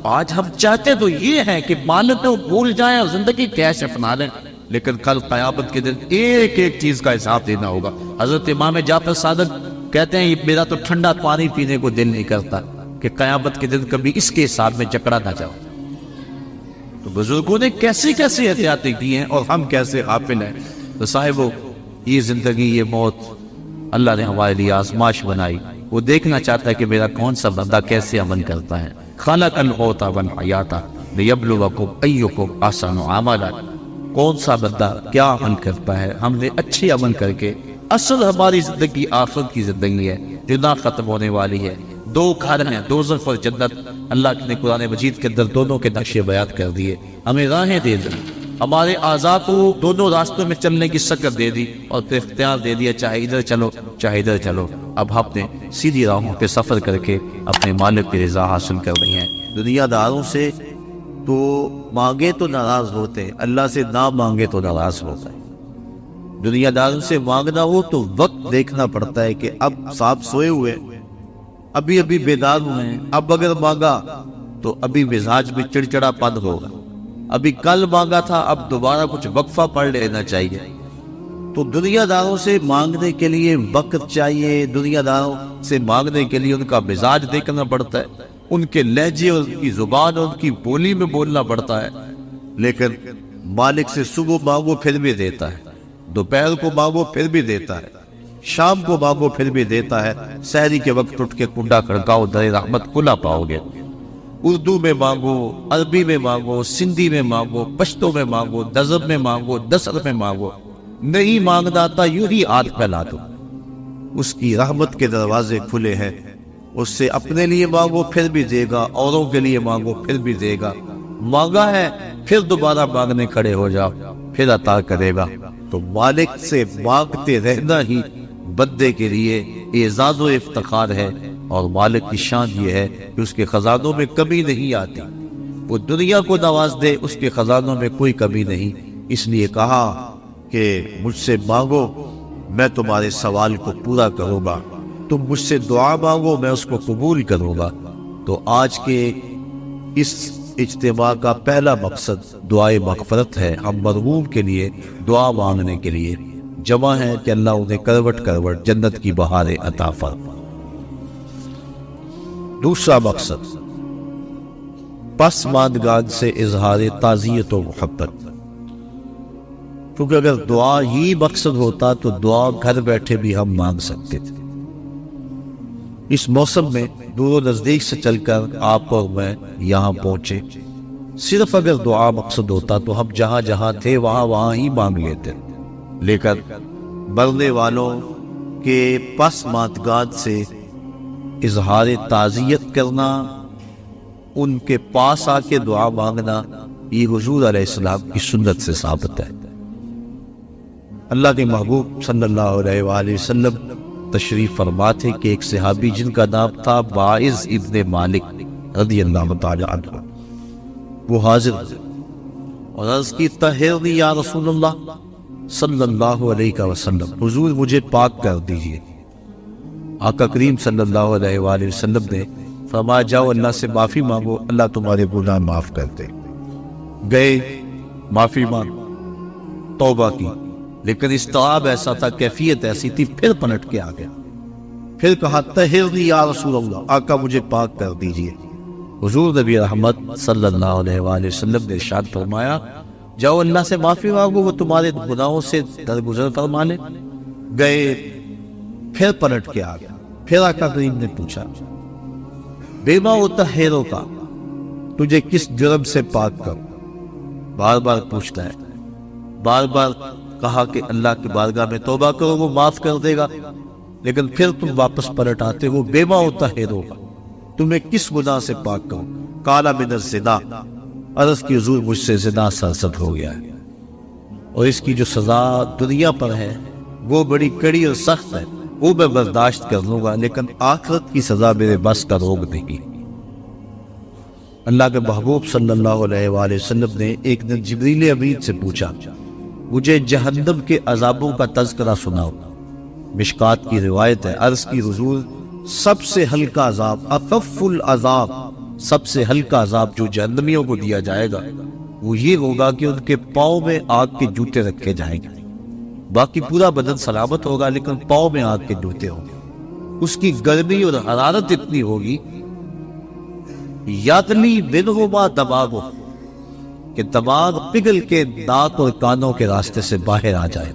آج ہم چاہتے تو یہ ہے کہ مالک کو بھول جائیں اور زندگی کیش اپنا لیں، لیکن کل قیامت کے دن ایک ایک چیز کا حساب دینا ہوگا۔ حضرت امام جعفر صادق کہتے ہیں میرا تو ٹھنڈا پانی پینے کو دل نہیں کرتا کہ قیامت کے دن کبھی اس کے حساب میں جکڑا نہ جاؤ۔ تو بزرگوں نے کیسی کیسی احتیاطیں کی ہیں اور ہم کیسے غافل ہیں۔ تو صاحبو، یہ زندگی، یہ موت اللہ نے ہمارے لیے آزمائش بنائی، وہ دیکھنا چاہتا ہے کہ میرا کون سا بندہ کیسے عمل کرتا ہے۔ خلق الموت والحیات لیبلوکم ایکم احسن عملا، کون سا بندہ کیا عمل کرتا ہے۔ ہم نے اچھے عمل کر کے، اصل ہماری زندگی آخرت کی زندگی ہے، جو نہ ختم ہونے والی ہے. 2 گھر ہیں، دوزخ اور جنت. اللہ نے قرآن مجید کے اندر دونوں کے نقشے بیان کر دیے. ہمیں راہیں دے دی، ہمارے اعضاء کو دونوں راستوں میں چلنے کی شکل دے دی اور پھر اختیار دے دیا، چاہے ادھر چلو چاہے ادھر چلو. اب ہم نے سیدھی راہوں پہ سفر کر کے اپنے مالک کی رضا حاصل کرنی ہے. دنیا داروں سے تو مانگے تو ناراض ہوتے ہیں، اللہ سے نہ مانگے تو ناراض ہوتا ہے. دنیا داروں سے مانگنا ہو تو وقت دیکھنا پڑتا ہے کہ اب صاحب سوئے ہوئے، ابھی بیدار ہوئے ہیں، اب اگر مانگا تو ابھی مزاج میں چڑچڑا پن ہوگا. ابھی کل مانگا تھا، اب دوبارہ کچھ وقفہ پڑھ لینا چاہیے. تو دنیا داروں سے مانگنے کے لیے وقت چاہیے، دنیا داروں سے مانگنے کے لیے ان کا مزاج دیکھنا پڑتا ہے، ان کے لہجے اور ان کی زبان اور ان کی بولی میں بولنا پڑتا ہے. لیکن مالک سے صبح مانگو پھر بھی دیتا ہے، دوپہر کو مانگو پھر بھی دیتا ہے، شام کو مانگو پھر بھی دیتا ہے. سحری کے وقت اٹھ کے کنڈا کھڑکاؤ، در رحمت کھلا پاؤ گے. اردو میں مانگو، عربی میں مانگو، سندھی میں مانگو، پشتو میں مانگو، نظم میں مانگو، نثر میں مانگو. نہیں مانگنا آتا یوں ہی ہاتھ پھیلا دو. اس کی رحمت کے دروازے کھلے ہیں. اس سے اپنے لیے مانگو پھر بھی دے گا، اوروں کے لیے مانگو پھر بھی دے گا. مانگا ہے پھر دوبارہ مانگنے کھڑے ہو جاؤ، پھر عطا کرے گا. تو مالک سے مانگتے رہنا ہی بندے کے لیے اعزاز و افتخار ہے. اور مالک کی شان یہ ہے کہ اس کے خزانوں میں کمی نہیں آتی. وہ دنیا کو نواز دے، اس کے خزانوں میں کوئی کمی نہیں. اس لیے کہا کہ مجھ سے مانگو میں تمہارے سوال کو پورا کروں گا، تم مجھ سے دعا مانگو میں اس کو قبول کروں گا. تو آج کے اس اجتماع کا پہلا مقصد دعائے مغفرت ہے. ہم مرحوم کے لیے دعا مانگنے کے لیے جمع ہیں کہ اللہ انہیں کروٹ کروٹ جنت کی بہاریں عطا فرمائے. دوسرا مقصد پسماندگان سے اظہار تعزیت و محبت. کیونکہ اگر دعا ہی مقصد ہوتا تو دعا گھر بیٹھے بھی ہم مانگ سکتے تھے. اس موسم میں دور و نزدیک سے چل کر آپ اور میں یہاں پہنچے. صرف اگر دعا مقصد ہوتا تو ہم جہاں جہاں تھے وہاں ہی مانگ لیتے. لیکن مرنے والوں کے پسماندگان سے اظہار تعزیت کرنا، ان کے پاس آ کے دعا مانگنا، یہ حضور علیہ السلام کی سنت سے ثابت ہے. اللہ کے محبوب صلی اللہ علیہ وآلہ وسلم تشریف فرما تھے کہ ایک صحابی جن کا نام تھا باعث ابن مالک رضی اللہ تعالی عنہ، وہ حاضر اور عرض کی طہرنی یا رسول اللہ صلی اللہ علیہ وسلم، حضور مجھے پاک کر دیجئے. آقا کریم صلی اللہ علیہ وآلہ وسلم نے فرمایا جاؤ اللہ سے معافی مانگو، اللہ تمہارے گناہ معاف کر دے. گئے معافی مانگ، توبہ کی، لیکن اضطراب ایسا تھا، کیفیت ایسی تھی، پھر پلٹ کے آ گیا. پھر کہا طہرنی یا رسول اللہ، آقا مجھے پاک کر دیجئے. حضور نبی رحمت صلی اللہ علیہ وآلہ وسلم نے ارشاد فرمایا جاؤ اللہ سے معافی مانگو، وہ تمہارے گناہوں سے درگزر فرما لے. گئے پھر پلٹ کے آ گیا. پھر آقا کریم نے پوچھا بیما اطہرو کا، تجھے کس جرم سے پاک کروں؟ بار بار پوچھتا ہے. بار بار کہا کہ اللہ کی بارگاہ میں توبہ کرو وہ معاف کر دے گا. لیکن پھر تم واپس پلٹ آتے ہو بیما اطہرو کا، تمہیں کس گناہ سے پاک کروں؟ قال من الزنا، عرض کی حضور مجھ سے زنا سرزد ہو گیا ہے، اور اس کی جو سزا دنیا پر ہے وہ بڑی کڑی اور سخت ہے، وہ میں برداشت کر لوں گا، لیکن آخرت کی سزا میرے بس کا روگ نہیں. اللہ کے محبوب صلی اللہ علیہ وآلہ وسلم نے ایک دن جبریل امین سے پوچھا مجھے جہنم کے عذابوں کا تذکرہ سناؤ. مشکات کی روایت ہے. عرض کی حضور سب سے ہلکا عذاب، اخف العذاب، سب سے ہلکا عذاب جو جہنمیوں کو دیا جائے گا وہ یہ ہوگا کہ ان کے پاؤں میں آگ کے جوتے رکھے جائیں گے. باقی پورا بدن سلامت ہوگا لیکن پاؤں میں آگ کے جوتے ہوں گے. اس کی گرمی اور حرارت اتنی ہوگی یادلی منہما دماغ، کہ دماغ پگھل کے ناک اور کانوں کے راستے سے باہر آ جائے.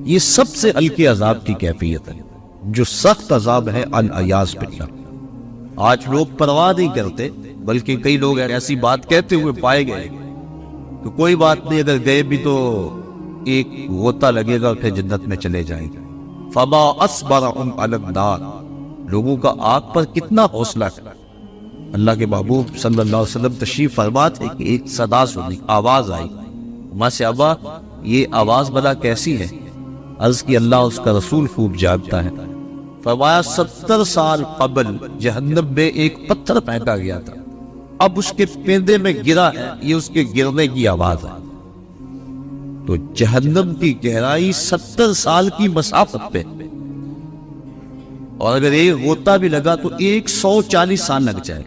یہ سب سے ہلکے عذاب کی کیفیت ہے. جو سخت عذاب ہے العیاذ باللہ. آج لوگ پرواہ نہیں کرتے، بلکہ کئی لوگ ایسی بات کہتے ہوئے پائے گئے کہ کوئی بات نہیں، اگر گئے بھی تو ایک غوطہ لگے گا پھر جنت میں چلے جائیں گے. فما اصبرهم علی النار، لوگوں کا آگ پر کتنا حوصلہ تھا۔ اللہ کے محبوب صلی اللہ علیہ وسلم تشریف فرما تھے کہ ایک صدا سنی، آواز آئی۔ ماں سے ابا یہ آواز بلا کیسی ہے؟ عرض کی اللہ اس کا رسول خوب جانتا ہے۔ فرمایا 70 سال قبل جہنم میں ایک پتھر پھینکا گیا تھا، اب اس کے پیندے میں گرا ہے، یہ اس کے گرنے کی آواز ہے۔ تو جہنم کی گہرائی 70 سال کی مسافت پہ، اور اگر ایک غوطہ بھی لگا تو 140 سال لگ جائے۔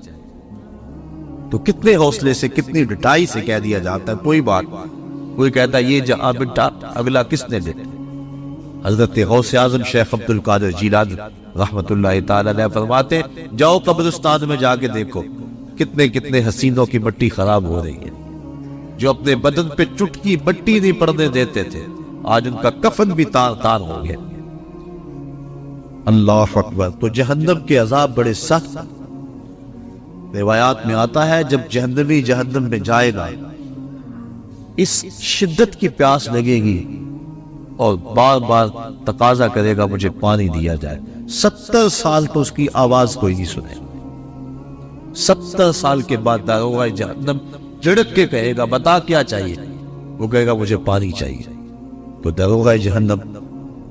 تو کتنے حوصلے سے، کتنی ڈٹائی سے کہہ دیا جاتا ہے کوئی بات، کوئی کہتا ہے یہ جہاں بٹا اگلا کس نے دے۔ حضرت غوث اعظم شیخ عبد القادر جیلانی رحمت اللہ تعالی علیہ فرماتے جاؤ قبرستان میں جا کے دیکھو کتنے کتنے حسینوں کی مٹی خراب ہو رہی ہے، جو اپنے بدن پہ چٹکی مٹی نہیں پڑنے دیتے تھے، آج ان کا کفن بھی تار تار ہو گیا۔ اللہ اکبر۔ تو جہنم کے عذاب بڑے سخت، روایات میں آتا ہے جب جہنمی جہنم میں جائے گا اس شدت کی پیاس لگے گی اور بار بار تقاضا کرے گا مجھے پانی دیا جائے۔ 70 سال تو اس کی آواز کوئی نہیں سنے۔ 70 سال کے بعد داروغہ جہنم جھڑک کے کہے گا بتا کیا چاہیے؟ وہ کہے گا مجھے پانی چاہیے۔ تو داروغہ جہنم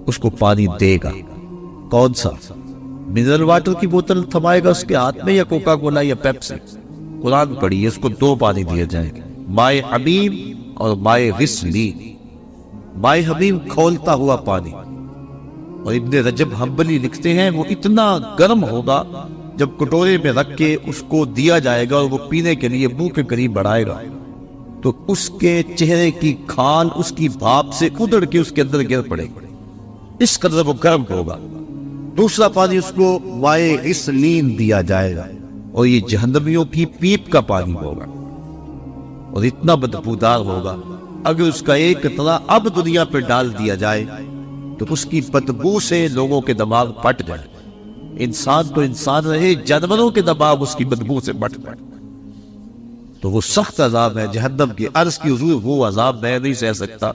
اس کو پانی دے گا۔ کون سا؟ منرل واٹر کی بوتل تھمائے گا اس کے ہاتھ میں، یا کوکا کولا یا پیپسی؟ قرآن پڑھیے، اس کو 2 پانی دیے جائیں گے، مائے حمیم اور مائے غسلین۔ مائے حمیم کھولتا ہوا پانی، اور ابن رجب حنبلی لکھتے ہیں وہ اتنا گرم ہوگا جب کٹورے میں رکھ کے اس کو دیا جائے گا اور وہ پینے کے لیے منہ کے قریب بڑھائے گا تو اس کے چہرے کی کھال اس کی بھاپ سے ادڑ کے اس کے اندر گر پڑے گا، اس قدر وہ گرم ہوگا۔ دوسرا پانی اس کو مائے غسلین دیا جائے گا، اور یہ جہنمیوں کی پیپ کا پانی ہوگا، اور اتنا بدبودار ہوگا اگر اس کا ایک قطرہ اب دنیا پہ ڈال دیا جائے تو اس کی بدبو سے لوگوں کے دماغ پھٹ جائے۔ انسان تو انسان رہے، جانوروں کے دماغ اس کی بدبو سے پھٹ جائے۔ تو وہ سخت عذاب ہے جہنم کی۔ عرض کی حضور وہ عذاب میں نہیں سہ سکتا،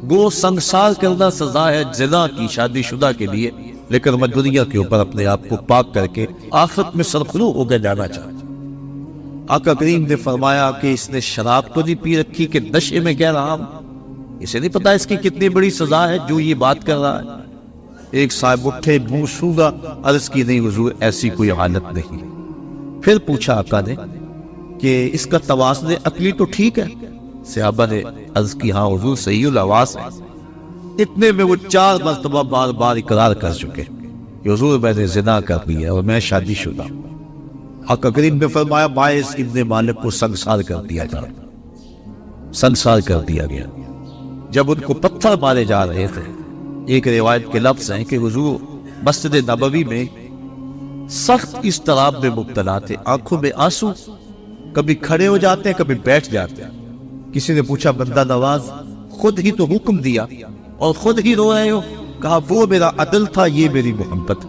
وہ سنسار کرنا سزا ہے زنا کی شادی شدہ کے لیے، لیکن میں دنیا کے اوپر اپنے آپ کو پاک کر کے آخرت میں سرخرو ہو کے جانا چاہتا۔ آقا کریم نے فرمایا کہ اس نے شراب تو نہیں پی رکھی کہ نشے میں کہہ رہا ہوں؟ اسے نہیں پتا اس کی کتنی بڑی سزا ہے جو یہ بات کر رہا ہے۔ ایک صاحب اٹھے منہ سوگا، عرض کی نہیں حضور ایسی کوئی حالت نہیں۔ پھر پوچھا آقا نے کہ اس کا توازن عقلی تو ٹھیک ہے؟ صحابہ نے عرض کی ہاں حضور صحیح الحواس ہے۔ اتنے میں وہ 4 مرتبہ بار بار اقرار کر چکے کہ حضور میں نے زنا کر لیا اور میں شادی شدہ ہوں۔ آقا کریم نے فرمایا باعث ابن مالک کو سنسار کر دیا گیا، سنسار کر دیا گیا۔ جب ان کو پتھر مارے جا رہے تھے، ایک روایت کے لفظ ہیں کہ حضور مسجد نبوی میں سخت اضطراب میں مبتلا تھے، آنکھوں میں آنسو، کبھی کھڑے ہو جاتے ہیں کبھی بیٹھ جاتے ہیں۔ کسی نے پوچھا بندہ نواز خود ہی تو حکم دیا اور خود ہی رو رہے ہو؟ کہا وہ میرا عدل تھا، یہ میری محبت۔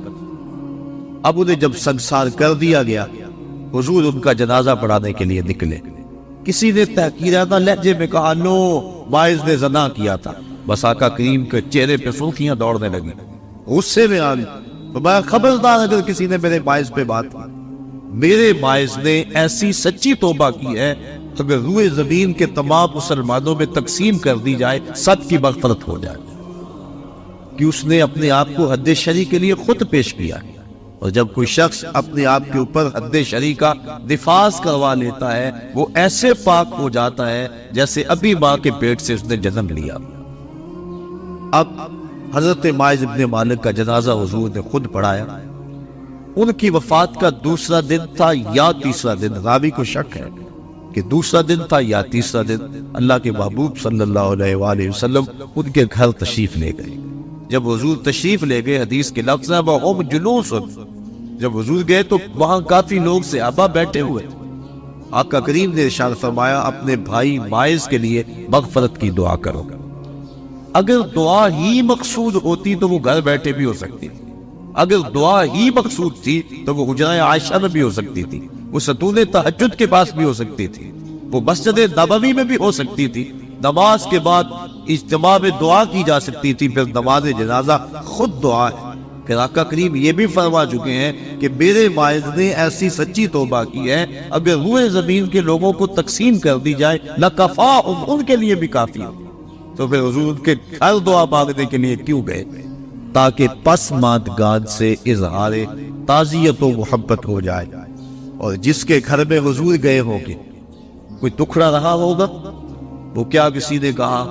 اب انہیں جب سنسار کر دیا گیا، حضور ان کا جنازہ پڑھانے کے لیے نکلے۔ کسی نے تحقیرانہ لہجے میں کہا نو باعث نے زنا کیا تھا، بس آقا کریم کے چہرے پہ سرخیاں دوڑنے لگی، غصے میں آ گئی۔ میں خبردار اگر کسی نے میرے باعث پہ بات کی، میرے باعث نے ایسی سچی توبہ کی ہے اگر روئے زمین کے تمام مسلمانوں میں تقسیم کر دی جائے سب کی مغفرت ہو جائے، کہ اس نے اپنے آپ کو حد شرع کے لیے خود پیش کیا۔ اور جب کوئی شخص اپنے آپ کے اوپر حد شرع کا نفاذ کروا لیتا ہے وہ ایسے پاک ہو جاتا ہے جیسے ابھی ماں کے پیٹ سے اس نے جنم لیا۔ اب حضرت ماعز ابن مالک کا جنازہ حضور نے خود پڑھایا۔ ان کی وفات کا دوسرا دن تھا یا تیسرا دن، راوی کو شک ہے کہ دوسرا دن تھا یا تیسرا دن۔ اللہ کے محبوب صلی اللہ علیہ وآلہ وسلم ان کے گھر تشریف لے گئے۔ جب حضور تشریف لے گئے، حدیث کے لفظ ہیں وَهُمْ جُلُوسٌ، جب حضور گئے تو وہاں کافی لوگ صحابہ بیٹھے ہوئے۔ آقا کریم نے ارشاد فرمایا اپنے بھائی ماعز کے لیے مغفرت کی دعا کرو۔ اگر دعا ہی مقصود ہوتی تو وہ گھر بیٹھے بھی ہو سکتی تھی، اگر دعا ہی مقصود تھی تو وہ حجرہ عائشہ میں بھی ہو سکتی تھی، وہ ستون تہجد کے پاس بھی ہو سکتی تھی، وہ مسجد نبوی میں بھی ہو سکتی تھی۔ نماز کے بعد اجتماع میں دعا کی جا سکتی تھی، پھر نماز جنازہ خود دعا ہے۔ پھر آقا کریم یہ بھی فرما چکے ہیں کہ میرے واعظ نے ایسی سچی توبہ کی ہے اگر روئے زمین کے لوگوں کو تقسیم کر دی جائے لَكَفَاهُمْ، ان کے لیے بھی کافی ہو. تو پھر حضور کے ہر دعا مانگنے کے لیے کیوں گئے؟ تاکہ پسماندگان سے اظہار تعزیت و محبت ہو جائے. اور جس کے گھر میں حضور گئے ہوں گے کوئی دکھڑا رہا ہوگا، وہ کیا کسی نے کہا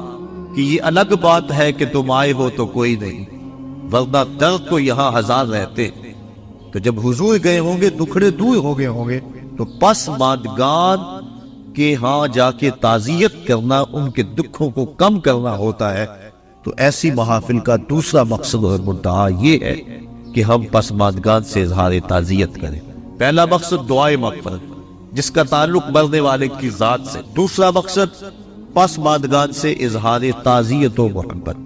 کہ یہ الگ بات ہے کہ تم آئے ہو تو کوئی نہیں، ورنہ درد تو یہاں ہزار رہتے. تو جب حضور گئے ہوں گے دکھڑے دور ہو گئے ہوں گے تو پسماندگان کے ہاں جا کے تعزیت کرنا، ان کے دکھوں کو کم کرنا ہوتا ہے. تو ایسی محافل کا دوسرا مقصد اور منتہا یہ ہے کہ ہم پسماندگان سے اظہار تعزیت کریں. پہلا مقصد دعائے مغفرت جس کا تعلق مرنے والے کی ذات سے، دوسرا مقصد پسماندگان سے اظہار تعزیت و محبت،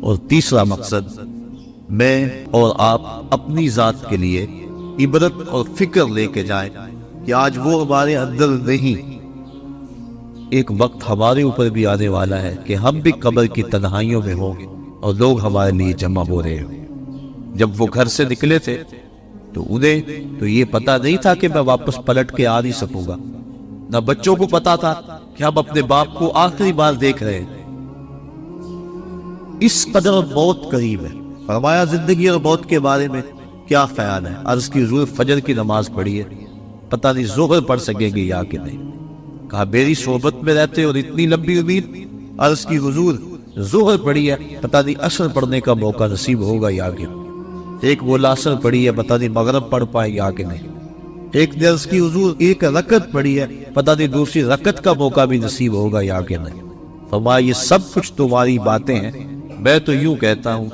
اور تیسرا مقصد میں اور آپ اپنی ذات کے لیے عبرت اور فکر لے کے جائیں کہ آج وہ ہمارے اندر نہیں. ایک وقت ہمارے اوپر بھی آنے والا ہے کہ ہم بھی قبر کی تنہائیوں میں ہوں گے اور لوگ ہمارے لیے جمع ہو رہے ہیں. جب وہ گھر سے نکلے تھے تو انہیں تو یہ پتا نہیں تھا کہ میں واپس پلٹ کے آ نہیں سکوں گا، نہ بچوں کو پتا تھا کہ ہم اپنے باپ کو آخری بار دیکھ رہے ہیں. اس قدر موت قریب ہے. فرمایا زندگی اور موت کے بارے میں کیا خیال ہے؟ عرض کی حضور فجر کی نماز پڑھی ہے، پتہ نہیں ظہر پڑھ سکیں گے یا کہ نہیں. کہا میری صحبت میں رہتے اور اتنی لمبی امید. عرض کی حضور ظہر پڑھی ہے، پتہ نہیں عصر پڑھنے کا موقع نصیب ہوگا یا کہ نہیں. ایک بولا عصر پڑھی ہے، پتہ نہیں مغرب پڑھ پائے یا کہ نہیں. ایک نے عرض کی حضور ایک رکعت پڑھی ہے، پتہ نہیں دوسری رکعت کا موقع بھی نصیب ہوگا یا کہ نہیں. فرمایا یہ سب کچھ تمہاری باتیں ہیں، میں تو یوں کہتا ہوں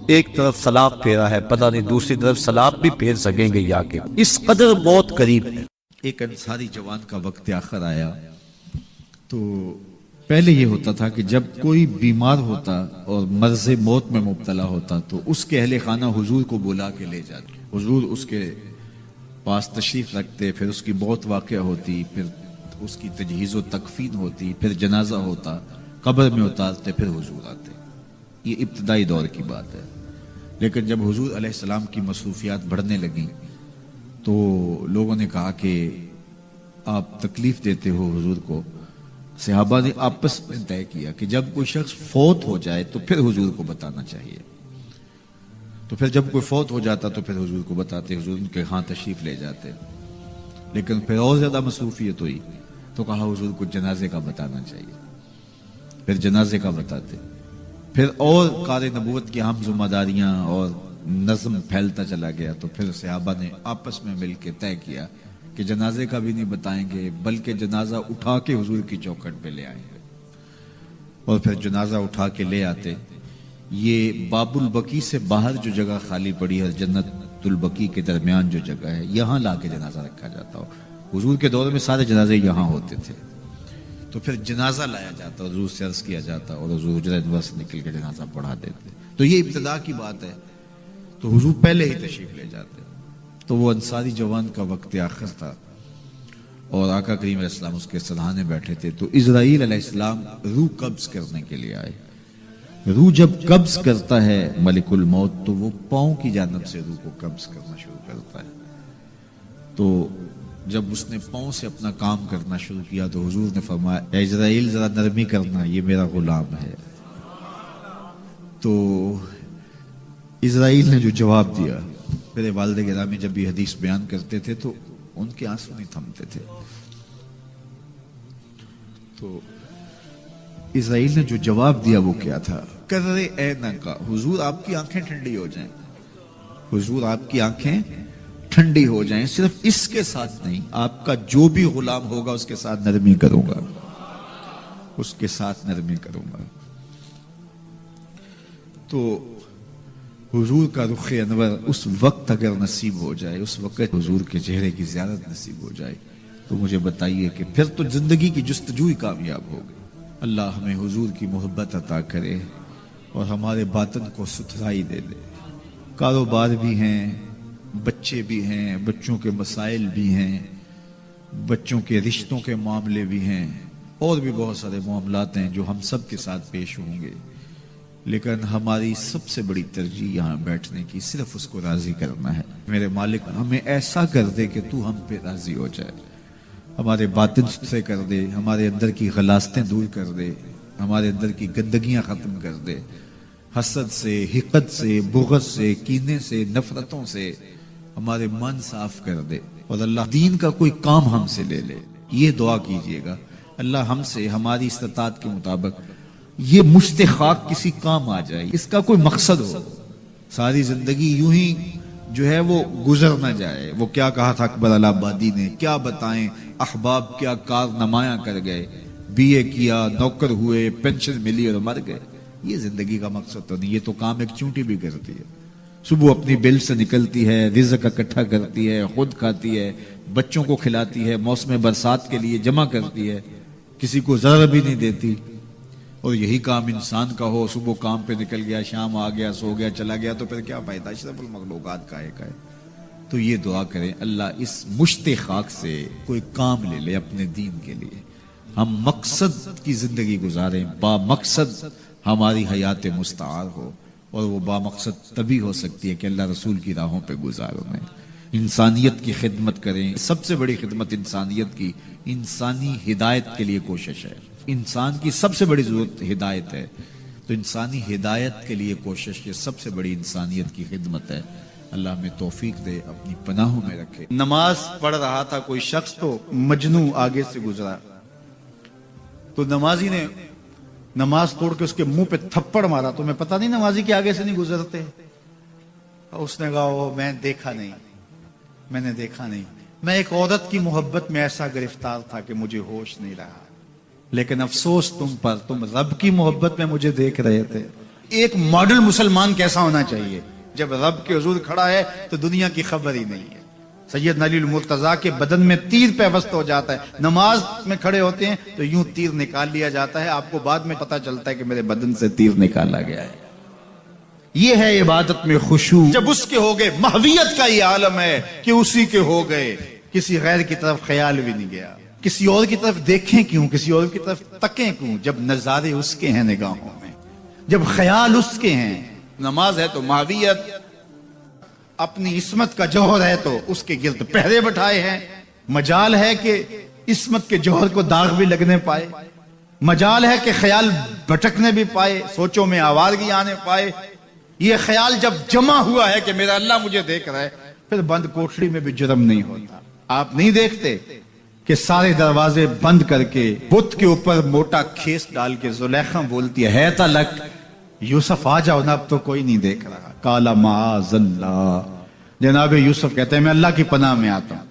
ایک طرف سلام پھیرا ہے، پتہ نہیں دوسری طرف سلام بھی پھیر سکیں گے یا کہ. اس قدر موت قریب ہے. ایک انصاری جوان کا وقت آخر آیا تو پہلے یہ ہوتا تھا کہ جب کوئی بیمار ہوتا اور مرض موت میں مبتلا ہوتا تو اس کے اہل خانہ حضور کو بلا کے لے جاتے. حضور اس کے پاس تشریف رکھتے، پھر اس کی موت واقع ہوتی، پھر اس کی تجہیز و تکفین ہوتی، پھر جنازہ ہوتا، قبر میں اتارتے، پھر حضور آتے. یہ ابتدائی دور کی بات ہے. لیکن جب حضور علیہ السلام کی مصروفیات بڑھنے لگیں تو لوگوں نے کہا کہ آپ تکلیف دیتے ہو حضور کو. صحابہ نے آپس میں طے کیا کہ جب کوئی شخص فوت ہو جائے تو پھر حضور کو بتانا چاہیے. تو پھر جب کوئی فوت ہو جاتا تو پھر حضور کو بتاتے، حضور ان کے ہاں تشریف لے جاتے. لیکن پھر اور زیادہ مصروفیت ہوئی تو کہا حضور کو جنازے کا بتانا چاہیے، پھر جنازے کا بتاتے. پھر اور کار نبوت کی اہم ذمہ داریاں اور نظم پھیلتا چلا گیا تو پھر صحابہ نے آپس میں مل کے طے کیا کہ جنازے کا بھی نہیں بتائیں گے بلکہ جنازہ اٹھا کے حضور کی چوکھٹ پہ لے آئیں گے. اور پھر جنازہ اٹھا کے لے آتے. یہ باب البقیع سے باہر جو جگہ خالی پڑی ہے، جنت البقیع کے درمیان جو جگہ ہے، یہاں لا کے جنازہ رکھا جاتا ہو. حضور کے دور میں سارے جنازے یہاں ہوتے تھے. تو پھر جنازہ لایا جاتا، حضور سے عرض کیا جاتا اور حضور حجرہ انور سے نکل کے جنازہ پڑھا دیتے. تو یہ ابتدا کی بات ہے. تو حضور پہلے ہی تشریف لے جاتے. تو وہ انصاری جوان کا وقت آخر تھا اور آقا کریم علیہ السلام اس کے سرحانے بیٹھے تھے. تو اسرائیل علیہ السلام روح قبض کرنے کے لیے آئے. روح جب قبض کرتا ہے ملک الموت تو وہ پاؤں کی جانب سے روح کو قبض کرنا شروع کرتا ہے. تو جب اس نے پاؤں سے اپنا کام کرنا شروع کیا تو حضور نے فرمایا اے اسرائیل ذرا نرمی کرنا، یہ میرا غلام ہے. تو اسرائیل نے جو جواب دیا، میرے والد گرامی جب یہ حدیث بیان کرتے تھے تو ان کے آنسو نہیں تھمتے تھے. تو اسرائیل نے جو جواب دیا وہ کیا تھا؟ کرے عینک کا، حضور آپ کی آنکھیں ٹھنڈی ہو جائیں، حضور آپ کی آنکھیں ٹھنڈی ہو جائیں. صرف اس کے ساتھ نہیں، آپ کا جو بھی غلام ہوگا اس کے ساتھ نرمی کروں گا، اس کے ساتھ نرمی کروں گا. تو حضور کا رخ انور اس وقت اگر نصیب ہو جائے، اس وقت حضور کے چہرے کی زیارت نصیب ہو جائے تو مجھے بتائیے کہ پھر تو زندگی کی جستجو ہی کامیاب ہوگی. اللہ ہمیں حضور کی محبت عطا کرے اور ہمارے باطن کو ستھرائی دے دے. کاروبار بھی ہیں، بچے بھی ہیں، بچوں کے مسائل بھی ہیں، بچوں کے رشتوں کے معاملے بھی ہیں، اور بھی بہت سارے معاملات ہیں جو ہم سب کے ساتھ پیش ہوں گے. لیکن ہماری سب سے بڑی ترجیح یہاں بیٹھنے کی صرف اس کو راضی کرنا ہے. میرے مالک ہمیں ایسا کر دے کہ تو ہم پہ راضی ہو جائے، ہمارے باطن سے کر دے، ہمارے اندر کی غلاستیں دور کر دے، ہمارے اندر کی گندگیاں ختم کر دے، حسد سے، حقد سے، بغض سے، کینے سے، نفرتوں سے ہمارے من صاف کر دے، اور اللہ دین کا کوئی کام ہم سے لے لے. یہ دعا کیجئے گا اللہ ہم سے ہماری استطاعت کے مطابق یہ مشت خاک کسی کام آ جائے، اس کا کوئی مقصد ہو، ساری زندگی یوں ہی جو ہے وہ گزر نہ جائے. وہ کیا کہا تھا اکبر الہ آبادی نے، کیا بتائیں احباب کیا کار نمایاں کر گئے، بی اے کیا، نوکر ہوئے، پینشن ملی اور مر گئے. یہ زندگی کا مقصد تو نہیں، یہ تو کام ایک چونٹی بھی کرتی ہے. صبح اپنی بل سے نکلتی ہے، رزق اکٹھا کرتی ہے، خود کھاتی ہے، بچوں کو کھلاتی ہے، موسم برسات کے لیے جمع کرتی ہے، کسی کو ذرا بھی نہیں دیتی. اور یہی کام انسان کا ہو، صبح کام پہ نکل گیا، شام آ گیا، سو گیا، چلا گیا، تو پھر کیا فائدہ؟ اشرف المخلوقات کا ہے. تو یہ دعا کریں اللہ اس مشت خاک سے کوئی کام لے لے اپنے دین کے لیے، ہم مقصد کی زندگی گزاریں، با مقصد ہماری حیات مستعار ہو. اور وہ با مقصد تبھی ہو سکتی ہے کہ اللہ رسول کی راہوں پہ گزاروں میں انسانیت کی خدمت کریں. سب سے بڑی خدمت انسانیت کی انسانی ہدایت کے لیے کوشش ہے. انسان کی سب سے بڑی ضرورت ہدایت ہے، تو انسانی ہدایت کے لیے کوشش یہ سب سے بڑی انسانیت کی خدمت ہے. اللہ ہمیں توفیق دے، اپنی پناہوں میں رکھے. نماز پڑھ رہا تھا کوئی شخص، تو مجنوں آگے سے گزرا، تو نمازی نے نماز توڑ کے اس کے منہ پہ تھپڑ مارا. تو میں پتہ نہیں نمازی کے آگے سے نہیں گزرتے. اس نے کہا میں نے دیکھا نہیں، میں ایک عورت کی محبت میں ایسا گرفتار تھا کہ مجھے ہوش نہیں رہا. لیکن افسوس تم پر، تم رب کی محبت میں مجھے دیکھ رہے تھے. ایک ماڈل مسلمان کیسا ہونا چاہیے؟ جب رب کے حضور کھڑا ہے تو دنیا کی خبر ہی نہیں ہے. سید علی المرتضیٰ کے بدن میں تیر پیوست ہو جاتا ہے، نماز میں کھڑے ہوتے ہیں تو یوں تیر نکال لیا جاتا ہے، آپ کو بعد میں پتا چلتا ہے کہ میرے بدن سے تیر نکالا گیا ہے. یہ ہے عبادت میں خشوع. جب اس کے ہو گئے، محویت کا یہ عالم ہے کہ اسی کے ہو گئے، کسی غیر کی طرف خیال بھی نہیں گیا. کسی اور کی طرف دیکھیں کیوں، کسی اور کی طرف تکیں کیوں، جب نظارے اس کے ہیں نگاہوں میں، جب خیال اس کے ہیں. نماز ہے تو محویت، اپنی عصمت کا جوہر ہے تو اس کے گرد پہرے بٹھائے ہیں. مجال ہے کہ عصمت کے جوہر کو داغ بھی لگنے پائے، مجال ہے کہ خیال بھٹکنے بھی پائے، سوچوں میں آوارگی آنے پائے. یہ خیال جب جمع ہوا ہے کہ میرا اللہ مجھے دیکھ رہا ہے، پھر بند کوٹڑی میں بھی جرم نہیں ہوتا. آپ نہیں دیکھتے کہ سارے دروازے بند کر کے بت کے اوپر موٹا کھیس ڈال کے زلیخا بولتی ہے تلک یوسف آ جاؤ نا، اب تو کوئی نہیں دیکھ رہا. کالا معاذ اللہ. جناب یوسف کہتے ہیں میں اللہ کی پناہ میں آتا ہوں،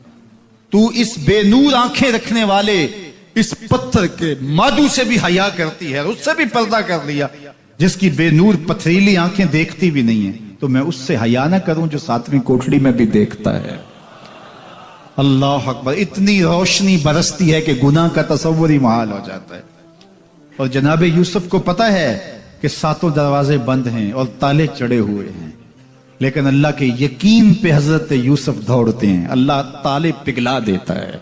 تو اس بے نور آنکھیں رکھنے والے اس پتھر کے مادو سے بھی حیا کرتی ہے، اس سے بھی پردہ کر لیا. جس کی بے نور پتھریلی آنکھیں دیکھتی بھی نہیں ہیں، تو میں اس سے حیا نہ کروں جو ساتویں کوٹڑی میں بھی دیکھتا ہے. اللہ اکبر. اتنی روشنی برستی ہے کہ گناہ کا تصور ہی محال ہو جاتا ہے. اور جناب یوسف کو پتا ہے کہ ساتوں دروازے بند ہیں اور تالے چڑھے ہوئے ہیں، لیکن اللہ کے یقین پہ حضرت یوسف دوڑتے ہیں. اللہ تالے پگھلا دیتا ہے،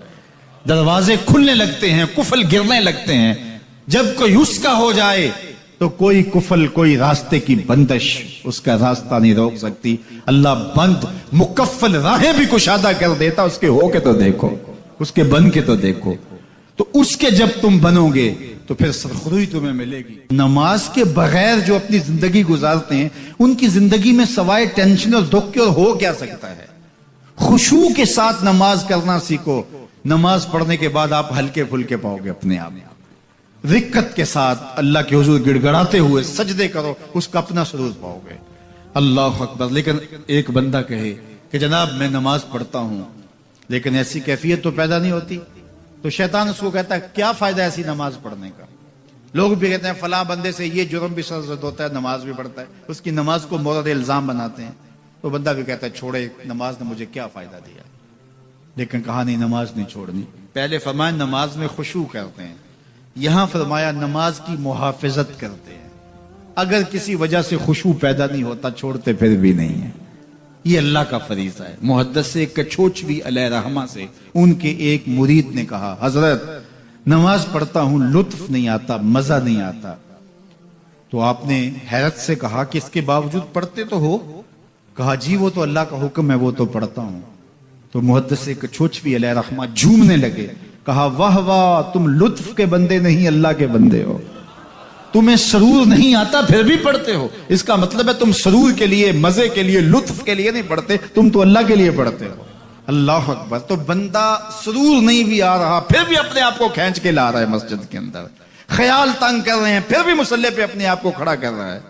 دروازے کھلنے لگتے ہیں، قفل گرنے لگتے ہیں. جب کوئی اس کا ہو جائے تو کوئی قفل، کوئی راستے کی بندش اس کا راستہ نہیں روک سکتی. اللہ بند مکفل راہیں بھی کشادہ کر دیتا. اس کے ہو کے تو دیکھو، اس کے بن کے تو دیکھو. تو اس کے جب تم بنو گے تو پھر سرخروئی تمہیں ملے گی. نماز کے بغیر جو اپنی زندگی گزارتے ہیں، ان کی زندگی میں سوائے ٹینشن اور دکھ کے اور ہو کیا سکتا ہے؟ خشوع کے ساتھ نماز کرنا سیکھو. نماز پڑھنے کے بعد آپ ہلکے پھلکے پاؤ گے اپنے آپ. رکت کے ساتھ اللہ کے حضور گڑ گڑاتے ہوئے سجدے کرو، اس کا اپنا سرور پاؤ گے. اللہ اکبر. لیکن ایک بندہ کہے کہ جناب میں نماز پڑھتا ہوں لیکن ایسی کیفیت تو پیدا نہیں ہوتی، تو شیطان اس کو کہتا ہے کیا فائدہ ایسی نماز پڑھنے کا؟ لوگ بھی کہتے ہیں فلاں بندے سے یہ جرم بھی سرزد ہوتا ہے، نماز بھی پڑھتا ہے، اس کی نماز کو مورد الزام بناتے ہیں. تو بندہ بھی کہتا ہے چھوڑے، نماز نے مجھے کیا فائدہ دیا. لیکن کہا نہیں، نماز نہیں چھوڑنی. پہلے فرمایا نماز میں خشوع کرتے ہیں، یہاں فرمایا نماز کی محافظت کرتے ہیں. اگر کسی وجہ سے خشوع پیدا نہیں ہوتا چھوڑتے پھر بھی نہیں ہے. یہ اللہ کا فریضہ ہے. محدث کچھوچوی علیہ رحمہ سے ان کے ایک مرید نے کہا حضرت نماز پڑھتا ہوں، لطف نہیں آتا، مزہ نہیں آتا. تو آپ نے حیرت سے کہا کہ اس کے باوجود پڑھتے تو ہو؟ کہا جی وہ تو اللہ کا حکم ہے، وہ تو پڑھتا ہوں۔ تو محدث کچھوچوی علیہ رحمہ جھومنے لگے، کہا واہ واہ، تم لطف کے بندے نہیں اللہ کے بندے ہو، تمہیں سرور نہیں آتا پھر بھی پڑھتے ہو، اس کا مطلب ہے تم سرور کے لیے، مزے کے لیے، لطف کے لیے نہیں پڑھتے، تم تو اللہ کے لیے پڑھتے ہو۔ اللہ اکبر۔ تو بندہ سرور نہیں بھی آ رہا پھر بھی اپنے آپ کو کھینچ کے لا رہا ہے مسجد کے اندر، خیال تنگ کر رہے ہیں پھر بھی مصلی پہ اپنے آپ کو کھڑا کر رہا ہے۔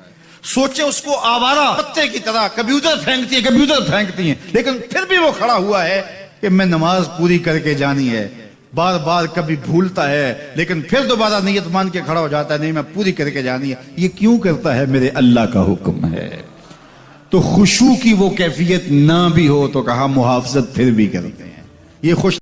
سوچے اس کو آوارہ پتے کی طرح کبھی ادھر پھینکتی ہیں لیکن پھر بھی وہ کھڑا ہوا ہے کہ میں نماز پوری کر کے جانی ہے، بار بار کبھی بھولتا ہے لیکن پھر دوبارہ نیت مان کے کھڑا ہو جاتا ہے، نہیں میں پوری کر کے جانی ہے۔ یہ کیوں کرتا ہے؟ میرے اللہ کا حکم ہے۔ تو خشوع کی وہ کیفیت نہ بھی ہو تو کہا محافظت پھر بھی کرتے ہیں۔ یہ خوش